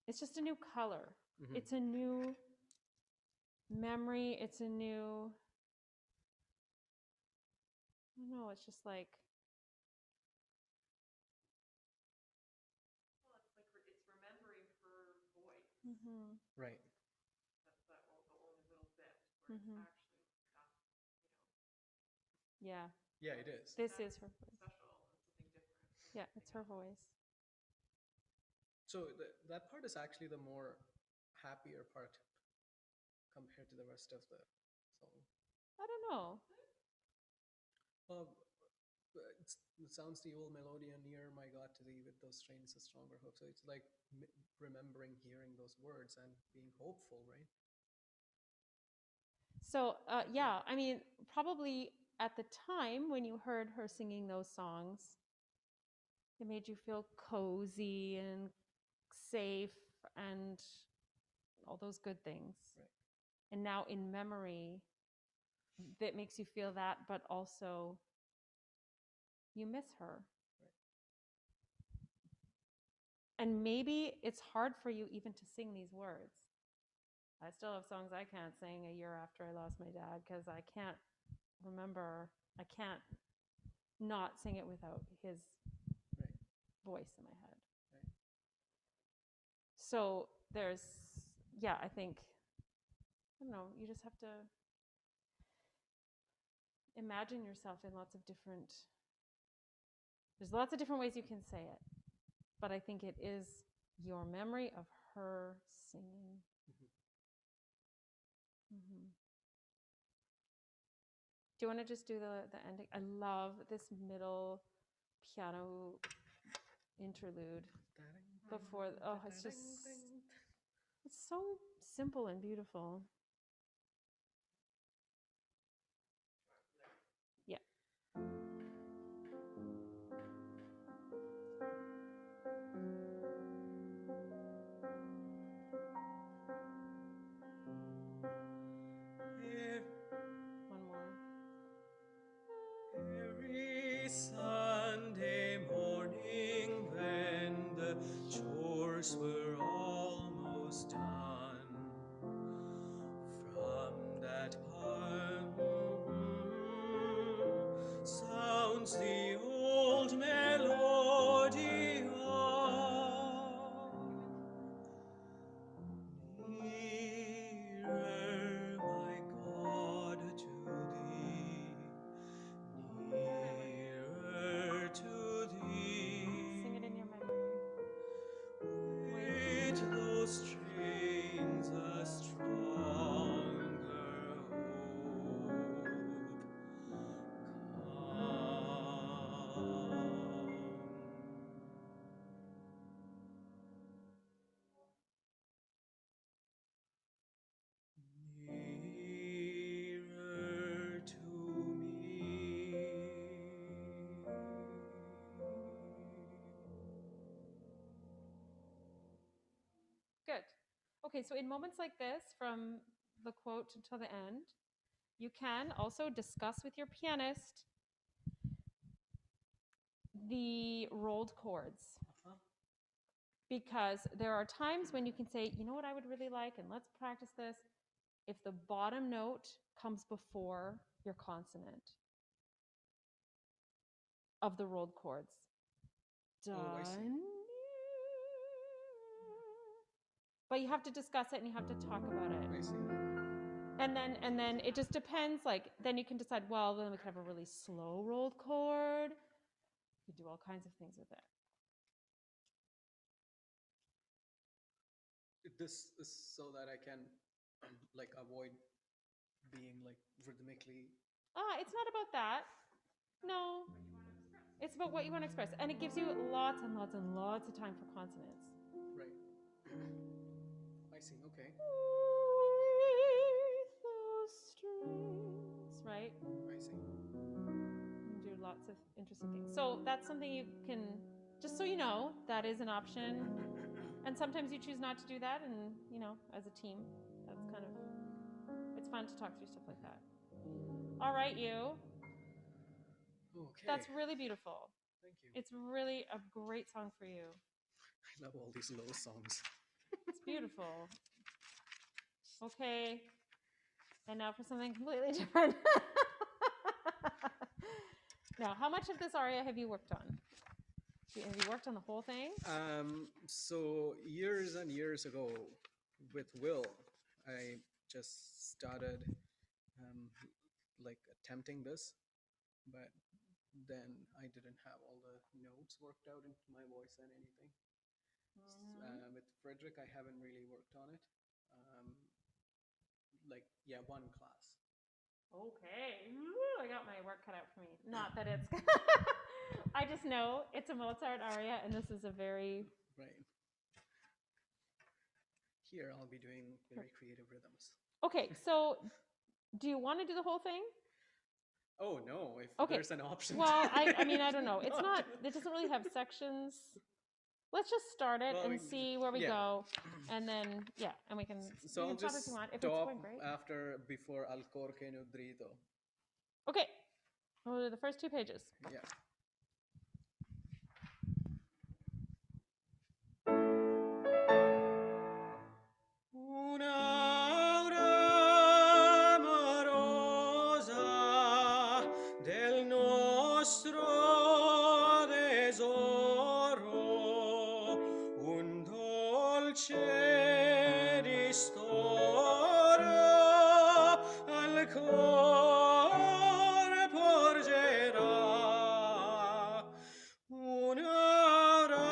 It's just a new color. Mhm. It's a new memory. It's a new, I don't know, it's just like, Well, it's like it's remembering her voice. mhm, Right. That's the only little bit where Mhm. it's actually got, yeah, Yeah, it is. this That's is her voice. special and something different. Yeah, it's her voice. So that part is actually the more happier part compared to the rest of the song. I don't know. It sounds the old melody, and near my God to thee with those strains of stronger hope. So it's like remembering hearing those words and being hopeful, right? So, yeah, I mean, probably at the time when you heard her singing those songs, it made you feel cozy and safe and all those good things. Right. And now in memory, that makes you feel that, but also you miss her. Right. And maybe it's hard for you even to sing these words. I still have songs I can't sing a year after I lost my dad because I can't remember, I can't not sing it without his Right. voice in my head. Right. So there's, yeah, I think, I don't know, you just have to imagine yourself in lots of different, there's lots of different ways you can say it, but I think it is your memory of her singing. Mm-hmm. Do you want to just do the ending? I love this middle piano interlude before. Oh, it's just, it's so simple and beautiful. Yeah. One more. Every Sunday morning when the chores were almost done, from that sounds the old melody of nearer, my God, to thee. Nearer to thee, Sing it in your memory. with those strains a stronger hope nearer to me. Good. Okay, so in moments like this, from the quote until the end. You can also discuss with your pianist the rolled chords, Uh-huh. because there are times when you can say, you know what I would really like, and let's practice this, if the bottom note comes before your consonant of the rolled chords. Oh, I see. Done. But you have to discuss it and you have to talk about it. I see. And then it just depends. Like then you can decide, well, then we could have a really slow rolled chord. You do all kinds of things with it. This is so that I can like avoid being like rhythmically. It's not about that. No. It's about what you want to express. And it gives you lots and lots and lots of time for consonants. Right. I see. Okay. With those strings, right? I see. You can do lots of interesting things. So that's something you can, just so you know, that is an option. And sometimes you choose not to do that, and as a team, that's kind of, it's fun to talk through stuff like that. All right, you. Okay. That's really beautiful. Thank you. It's really a great song for you. I love all these low songs. It's beautiful. Okay. And now for something completely different. Now, how much of this aria have you worked on? Have you worked on the whole thing? So years and years ago, with Will, I just started like attempting this, but then I didn't have all the notes worked out into my voice and anything. With Frederick, I haven't really worked on it. One class. Okay. Ooh, I got my work cut out for me. Not that it's... I just know it's a Mozart aria, and this is a very... Right. Here, I'll be doing very creative rhythms. Okay, so do you want to do the whole thing? Oh, no, if Okay. there's an option. Well, I mean, I don't know. It's not, it doesn't really have sections. Let's just start it and see where we go. And then, and we can, So I'll stop just if you want. If it's stop going great. before Al Corque Nudrito. Okay. We'll do the first 2 pages. Yeah. Un'aura amorosa del nostro tesoro, un dolce ristoro al cor porgerà. Un'aura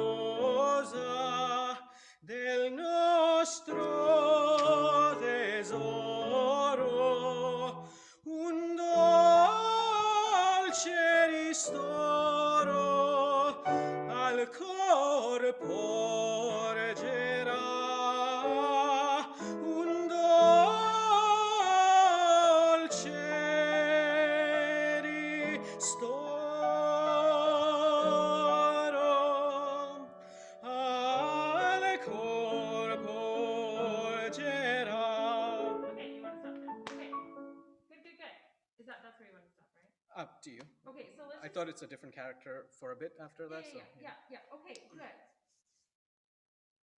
amorosa del nostro tesoro, un dolce ristoro al cor porgerà, un dolce ristoro al cor porgerà. Okay, you want to stop there? Okay. Good. That's where you want to stop, right? Up to you. Okay, so let's I thought it's a different character for a bit after that. Yeah. Okay, good.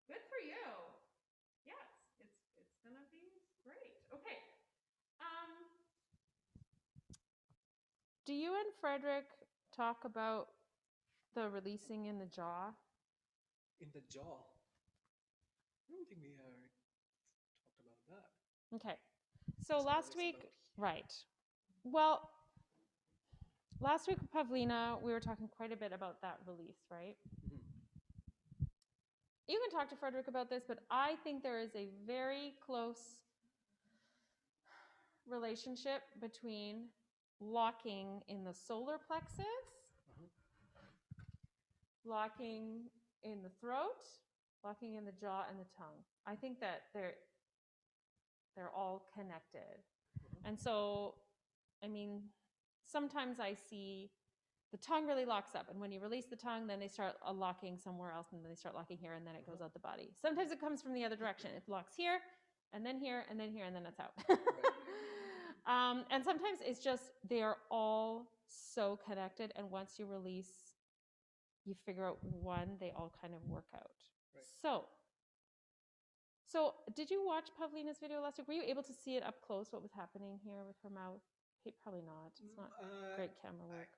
Good for you. Yes, it's gonna be great. Okay. Do you and Frederick talk about the releasing in the jaw? In the jaw. I don't think we talked about that. Okay. So It's last always week, about- right. Well, last week with Pavlina, we were talking quite a bit about that release, right? Mhm. You can talk to Frederick about this, but I think there is a very close relationship between locking in the solar plexus, locking in the throat, locking in the jaw and the tongue. I think that they're all connected. And so, I mean, sometimes I see the tongue really locks up. And when you release the tongue, then they start locking somewhere else, and then they start locking here, and then it goes out the body. Sometimes it comes from the other direction. It locks here, and then here, and then here, and then it's out. And sometimes it's just they are all so connected, and once you release, you figure out one, they all kind of work out. Right. So did you watch Pavlina's video last week? Were you able to see it up close, what was happening here with her mouth? Hey, probably not. It's not great camera work.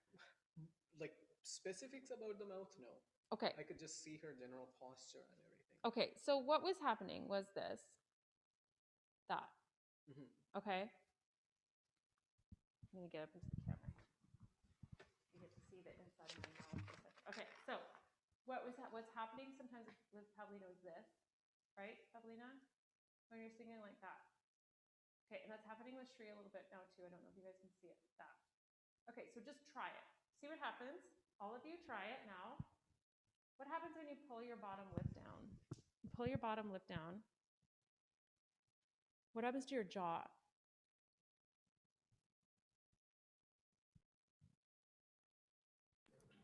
Like specifics about the mouth, no. Okay. I could just see her general posture and everything. Okay, so what was happening was this. That. Mhm. Okay? I'm going to get up into the camera. You get to see the inside of my mouth. Okay, so what's happening sometimes with Pavlina is this, right, Pavlina? When you're singing like that. Okay, and that's happening with Shri a little bit now too. I don't know if you guys can see it. That. Okay, so just try it. See what happens. All of you try it now. What happens when you pull your bottom lip down? You pull your bottom lip down. What happens to your jaw?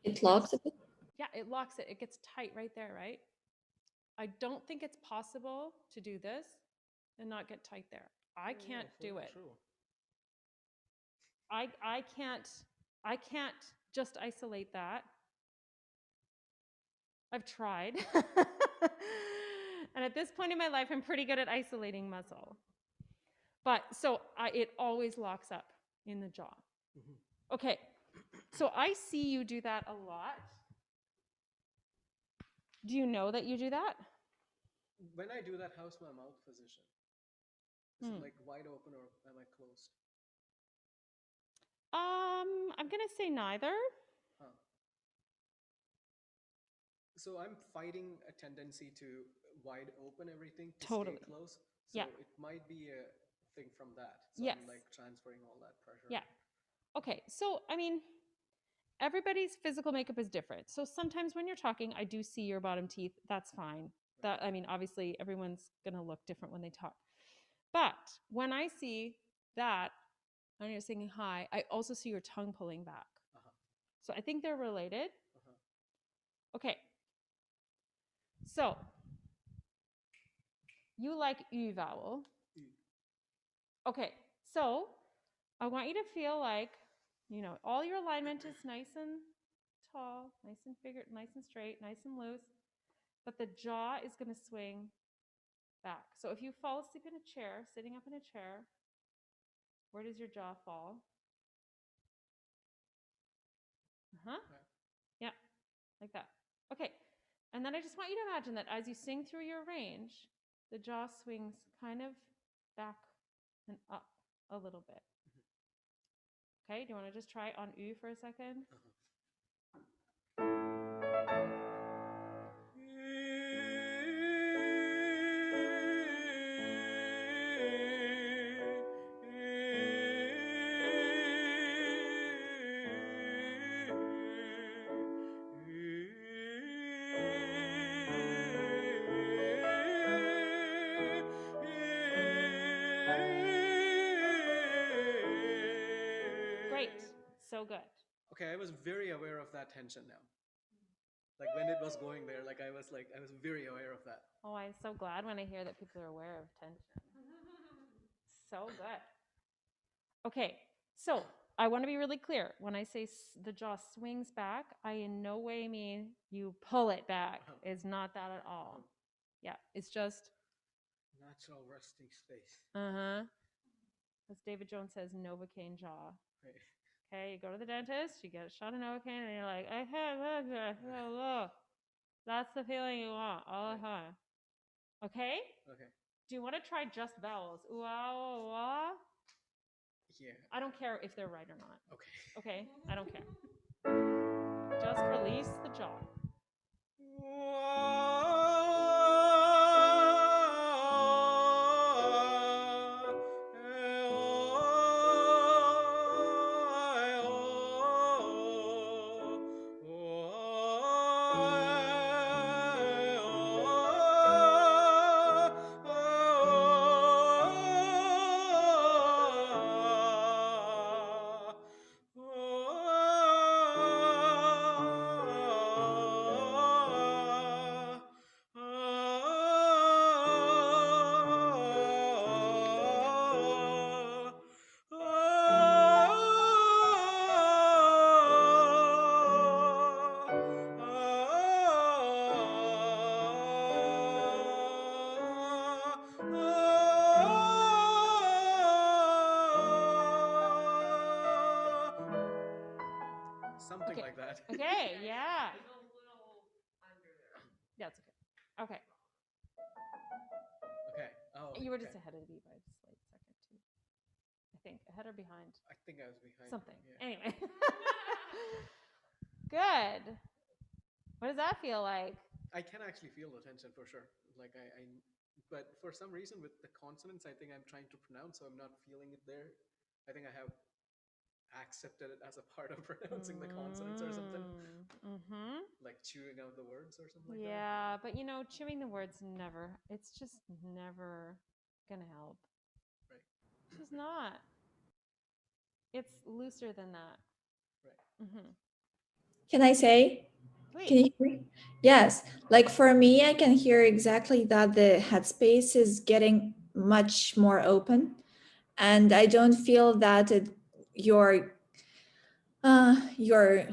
It locks a bit. Yeah, it locks it. It gets tight right there, right? I don't think it's possible to do this and not get tight there. I can't do it. True. I can't just isolate that. I've tried. And at this point in my life, I'm pretty good at isolating muscle. But so it always locks up in the jaw. Mhm. Okay, so I see you do that a lot. Do you know that you do that? When I do that, how's my mouth position? Is it like wide open or am I closed? I'm gonna say neither. Huh. So I'm fighting a tendency to wide open everything to Totally. stay close. So Yeah. it might be a thing from that. So Yes. I'm like transferring all that pressure. Yeah. Okay, so I mean, everybody's physical makeup is different. So sometimes when you're talking, I do see your bottom teeth. That's fine. That, I mean, obviously everyone's gonna look different when they talk. But when I see that, when you're singing high, I also see your tongue pulling back. Uh-huh. So I think they're related. Uh-huh. Okay. So you like U vowel. U. Okay. So I want you to feel like, you know, all your alignment is nice and tall, nice and figured, nice and straight, nice and loose, but the jaw is going to swing back. So if you fall asleep in a chair, sitting up in a chair, where does your jaw fall? Uh-huh. Yeah, like that. Okay. And then I just want you to imagine that as you sing through your range, the jaw swings kind of back and up a little bit. Okay, do you want to just try on U for a second? Great, so good. Okay, I was very aware of that tension now. Like when it was going there, like I was very aware of that. Oh, I'm so glad when I hear that people are aware of tension. So good. Okay, so I want to be really clear. When I say the jaw swings back, I in no way mean you pull it back. It's not that at all. Yeah, it's just Natural resting space. as David Jones says, Novocaine jaw. Right. Okay, you go to the dentist, you get a shot of Novocaine, and you're like, that's the feeling you want. Okay? Okay. Do you want to try just vowels? Ooh, ah, ooh, ah? Yeah. I don't care if they're right or not. Okay. Okay? I don't care. Just release the jaw. Yeah. It's a little under there. That's okay. Okay. Okay. Oh, You were just okay. ahead of me by a slight second, too. I think. Ahead or behind? I think I was behind. Something. Yeah. Anyway. Good. What does that feel like? I can actually feel the tension for sure. Like but for some reason with the consonants, I think I'm trying to pronounce, so I'm not feeling it there. I think I have accepted it as a part of pronouncing the consonants or something, Mm-hmm. like chewing out the words or something like that. Yeah, but chewing the words it's just never gonna help. Right. It's just not. It's looser than that. Right. Mm-hmm. Can I say? Please. Can you hear me? Yes. Like for me, I can hear exactly that the headspace is getting much more open. And I don't feel that you're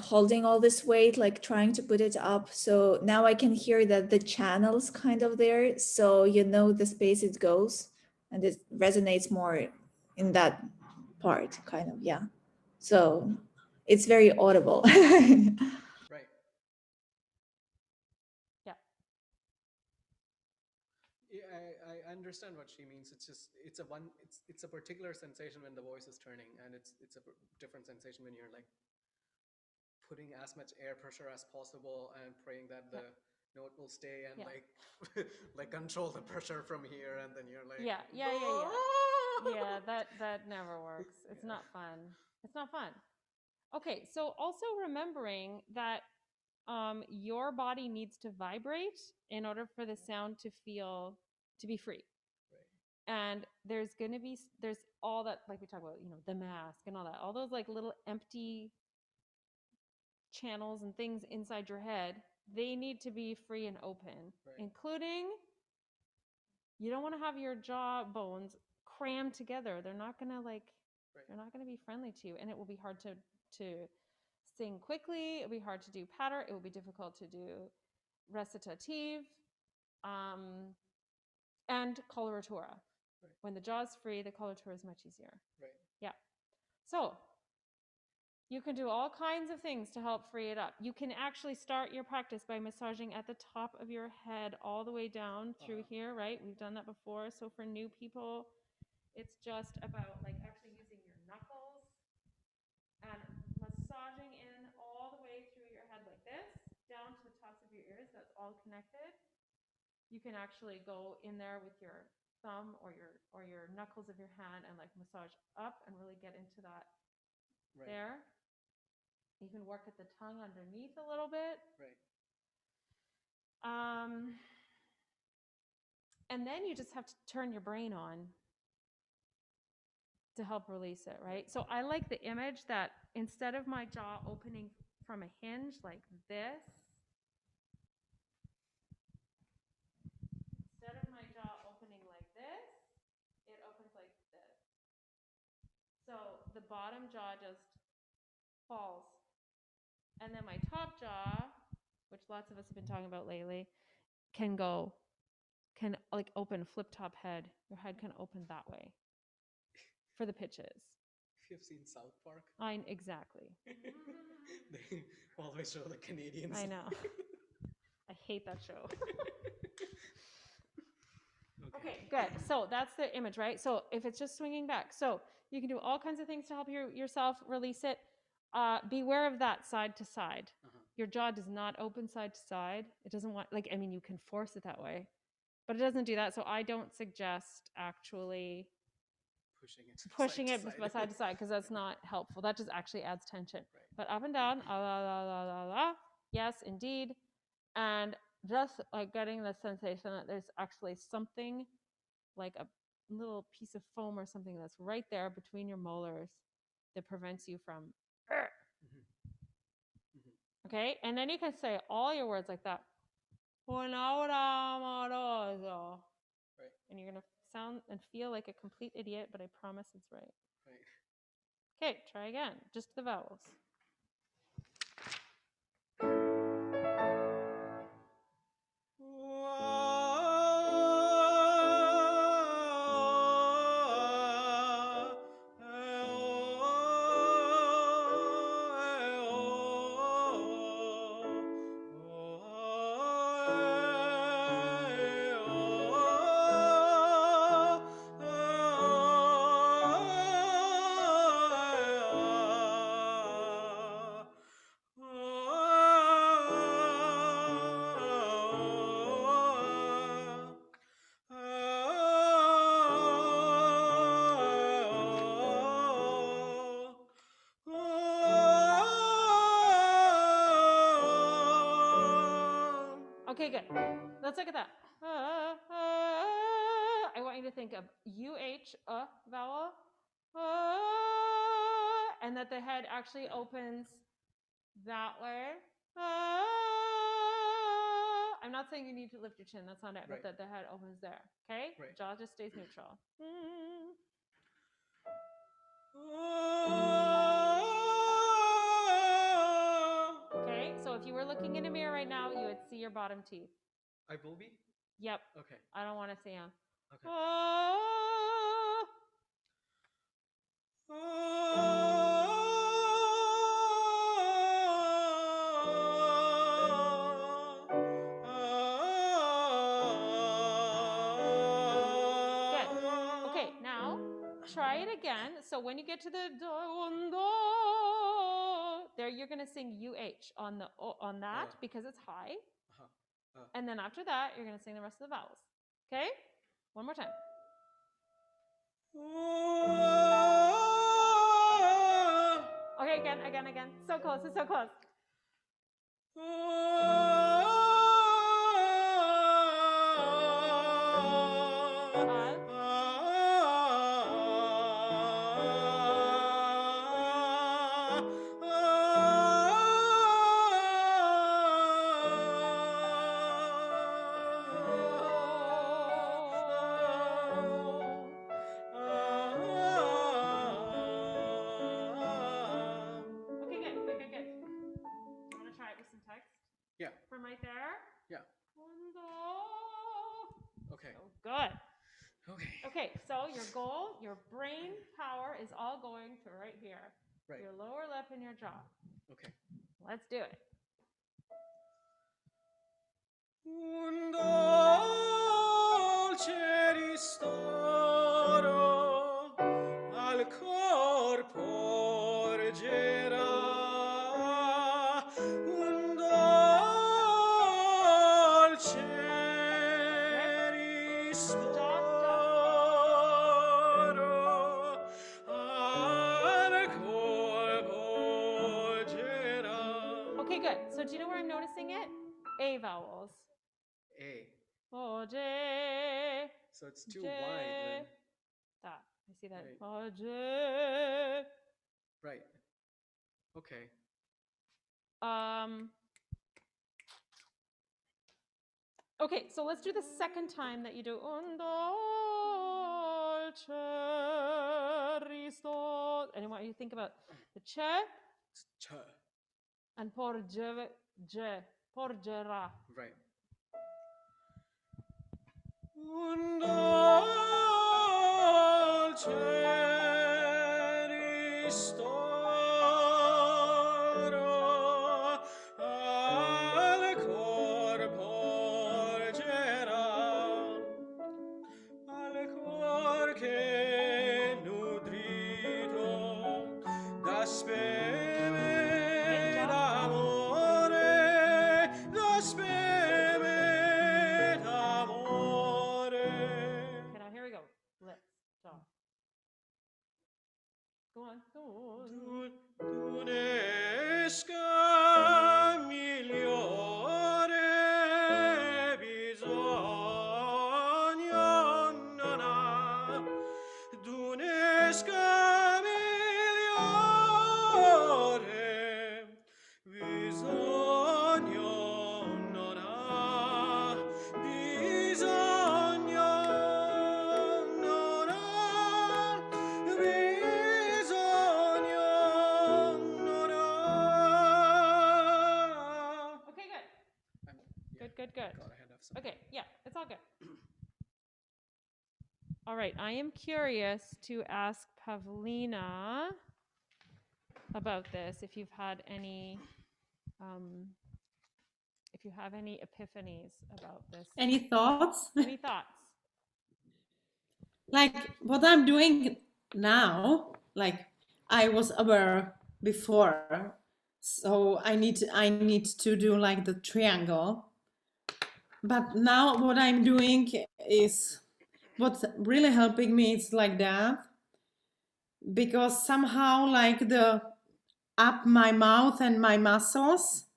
holding all this weight, like trying to put it up. So now I can hear that the channel's kind of there. So the space it goes and it resonates more in that part, kind of, yeah. So it's very audible. Right. Yeah. Yeah, I understand what she means. It's just it's a particular sensation when the voice is turning, and it's a different sensation when you're like putting as much air pressure as possible and praying that the note will stay and Yeah. like like control the pressure from here, and then you're like Yeah. Yeah, that never works. It's Yeah. not fun. It's not fun. Okay, so also remembering that your body needs to vibrate in order for the sound to be free. Right. And there's all that, like we talk about, the mask and all that, all those like little empty channels and things inside your head. They need to be free and open, Right. including you don't want to have your jaw bones crammed together. They're not gonna Right. they're not gonna be friendly to you, and it will be hard to sing quickly. It'll be hard to do patter. It will be difficult to do recitative, and coloratura. Right. When the jaw's free, the coloratura is much easier. Right. Yeah. So you can do all kinds of things to help free it up. You can actually start your practice by massaging at the top of your head all the way down through here, right? We've done that before. So for new people, it's just about like actually using your knuckles and massaging in all the way through your head like this, down to the tops of your ears. That's all connected. You can actually go in there with your thumb or your knuckles of your hand and like massage up and really get into that Right. there. You can work at the tongue underneath a little bit. Right. And then you just have to turn your brain on to help release it, right? So I like the image that instead of my jaw opening from a hinge like this, instead of my jaw opening like this, it opens like this. So the bottom jaw just falls. And then my top jaw, which lots of us have been talking about lately, can like open flip top head. Your head can open that way for the pitches. If you've seen South Park, Exactly. they always show the Canadians. I know. I hate that show. Okay, good. So that's the image, right? So if it's just swinging back, so you can do all kinds of things to help yourself release it. Beware of that side to side. Your jaw does not open side to side. It doesn't want, you can force it that way, but it doesn't do that. So I don't suggest actually pushing it side to side because that's not helpful. That just actually adds tension. Right. But up and down, la la la la la. Yes, indeed. And just like getting the sensation that there's actually something like a little piece of foam or something that's right there between your molars that prevents you from. Okay, and then you can say all your words like that. Right. And you're gonna sound and feel like a complete idiot, but I promise it's right. Right. Okay, try again. Just the vowels. Okay, good. Let's look at that. I want you to think of UH, vowel, and that the head actually opens that way. I'm not saying you need to lift your chin, that's not it, but Right. that the head opens there, okay? Right. Jaw just stays neutral. Okay, so if you were looking in a mirror right now, you would see your bottom teeth. I will be? Yep, Okay. I don't want to see them. Okay. Good. Okay, now try it again. So when you get to the do, there, you're gonna sing UH on the on that because it's high, and then after that, you're gonna sing the rest of the vowels. Okay, one more time. Okay, again. So close. It's so close. Okay, good. I'm gonna try it with some text. Yeah. From right there. Yeah. Okay. So good. Okay. Okay, so your goal, your brain power is all going to right here. Right. Your lower lip and your jaw. Okay. Let's do it. Un dolce ristoro al cor porgerà, un dolce ristoro al cor porgerà. Okay, good. So do you know where I'm noticing it? A vowels. A. Oh, J. So it's too wide then. That. I see that. Right. Oh, J. Right. Okay. Okay, so let's do the second time that you do un dolce risto. And I want you to think about the ch It's ch. and porgerà. Right. Un dolce ristoro al cor porgerà, al cor che nutrito da speme d'amore, da speme d'amore. Okay, now here we go. Lips, jaw. Go on. D'unesca migliore bisogno non ha, d'unesca migliore bisogno non ha, bisogno non ha, bisogno non ha. Okay, good. Good. God, I had to have some. Okay, yeah, it's all good. All right, I am curious to ask Pavlina about this. If you've had any, if you have any epiphanies about this. Any thoughts? Any thoughts? Like what I'm doing now, like I was aware before, so I need to do like the triangle. But now what I'm doing is what's really helping me is like that, because somehow like the up my mouth and my muscles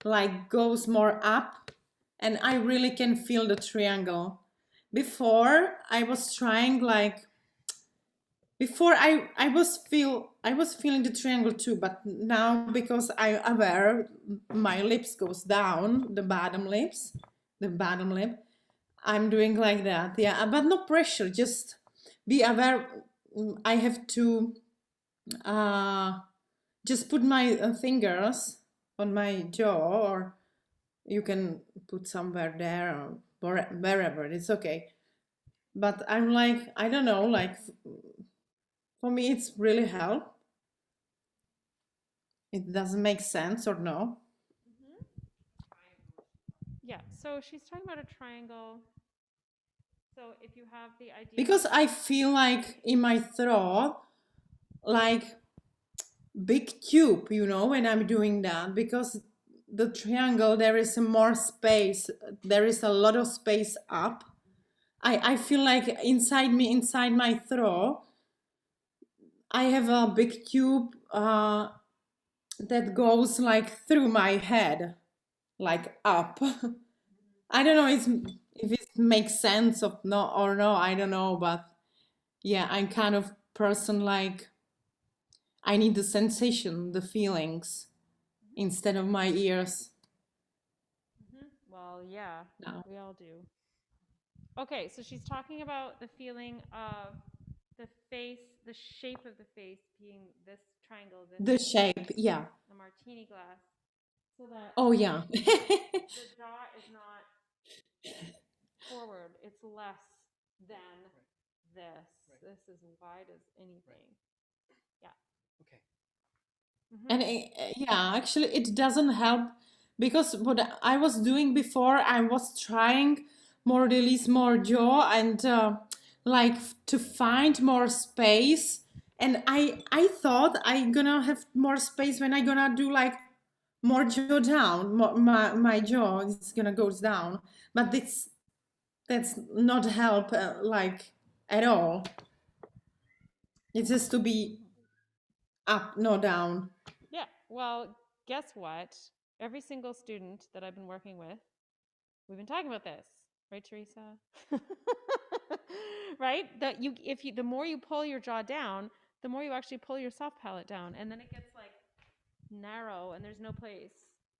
like goes more up, and I really can feel the triangle. Before I was trying like before I was feeling the triangle too, but now because I aware my lips goes down, the bottom lip, I'm doing like that. Yeah, but no pressure, just be aware. I have to uh, just put my fingers on my jaw, or you can put somewhere there or wherever, it's okay. But I'm like, I don't know, like for me it's really help. It doesn't make sense or no? Yeah. So she's talking about a triangle. So if you have the idea, Because I feel like in my throat, like big tube, when I'm doing that, because the triangle, there is more space. There is a lot of space up. I feel like inside my throat, I have a big tube that goes like through my head, like up. I don't know if it makes sense of no or no. I don't know, but yeah, I'm kind of person like I need the sensation, the feelings instead of my ears. well, yeah, No. we all do. Okay, so she's talking about the feeling of the face, the shape of the face being this triangle, this The shape, yeah. a martini glass, so that Oh yeah. the jaw is not forward; it's less than this. Right. This is wide as anything. Yeah. Okay. And yeah, actually it doesn't help because what I was doing before, I was trying more release, more jaw, and like to find more space. And I thought I gonna have more space when I gonna do like more jaw down. My jaw is gonna goes down, but that's not help like at all. It has to be up, no down. Yeah. Well, guess what? Every single student that I've been working with, we've been talking about this, right, Teresa? Right? That you, if you, the more you pull your jaw down, the more you actually pull your soft palate down, and then it gets like narrow, and there's no place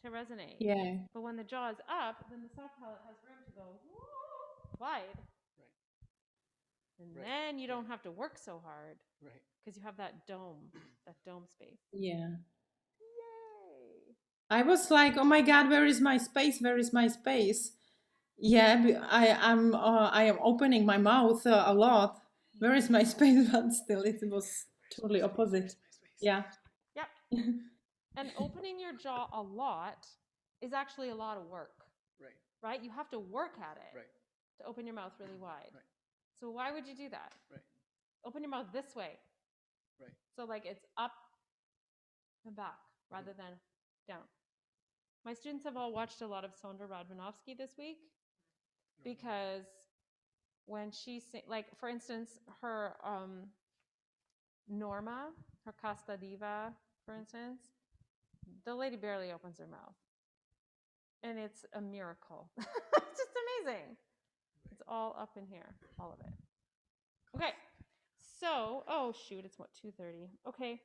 to resonate. Yeah. But when the jaw is up, then the soft palate has room to go wide. Right. And Right. then you don't have to work so hard Right. because you have that dome space. Yeah. Yay! I was like, oh my God, where is my space? Where is my space? Yeah, I am opening my mouth a lot. Where is my space? But still, it was totally opposite. Yeah. Yep. And opening your jaw a lot is actually a lot of work. Right. Right? You have to work at it Right. to open your mouth really wide. Right. So why would you do that? Right. Open your mouth this way. Right. So like it's up and back rather than down. My students have all watched a lot of Sondra Radvanovsky this week because when she like for instance her Norma, her Casta Diva, for instance, the lady barely opens her mouth. And it's a miracle. It's just amazing. It's all up in here, all of it. Okay. So, oh shoot, it's what 2:30. Okay.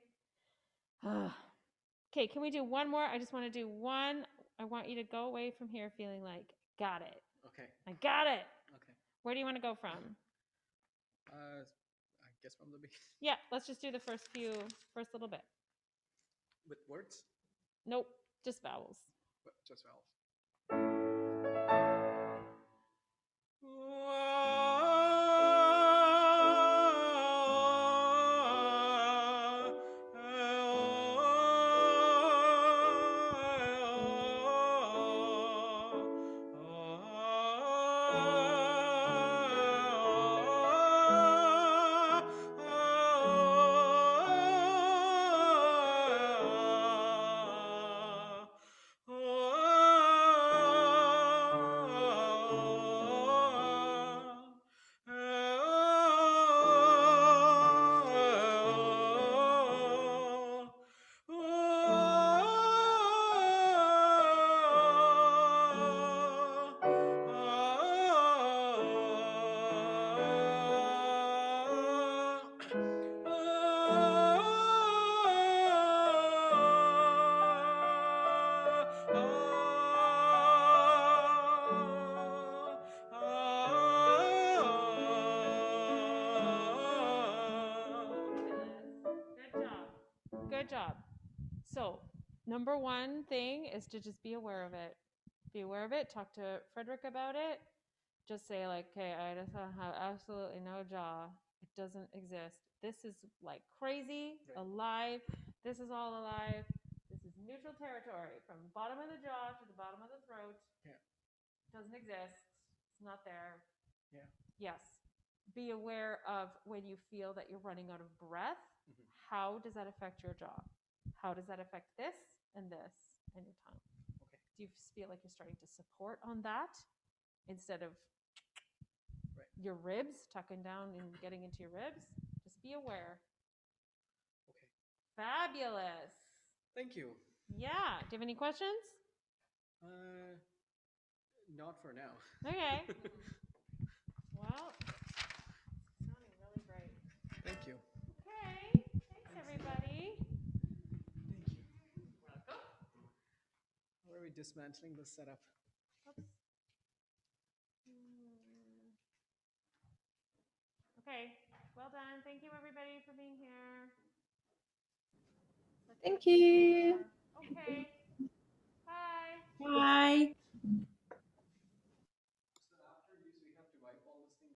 Okay, can we do one more? I just want to do one. I want you to go away from here feeling like got it. Okay. I got it. Okay. Where do you want to go from? I guess from the beginning. Yeah, let's just do the first little bit. With words? Nope, just vowels. Just vowels. So, number one thing is to just be aware of it. Be aware of it. Talk to Frederick about it. Just say, like, okay, I just have absolutely no jaw. It doesn't exist. This is like crazy, Right. alive. This is all alive. This is neutral territory from the bottom of the jaw to the bottom of the throat. Yeah. Doesn't exist. It's not there. Yeah. Yes. Be aware of when you feel that you're running out of breath. Mhm. How does that affect your jaw? How does that affect this and your tongue? Okay. Do you feel like you're starting to support on that instead of Right. your ribs, tucking down and getting into your ribs? Just be aware. Okay. Fabulous. Thank you. Yeah. Do you have any questions? Not for now. Okay. Well, sounding really great. Thank you. Okay. Thanks, everybody. Thank you. Welcome. How are we dismantling this setup? Oops. Okay. Well done. Thank you, everybody, for being here. Thank you. Okay. Bye. Bye.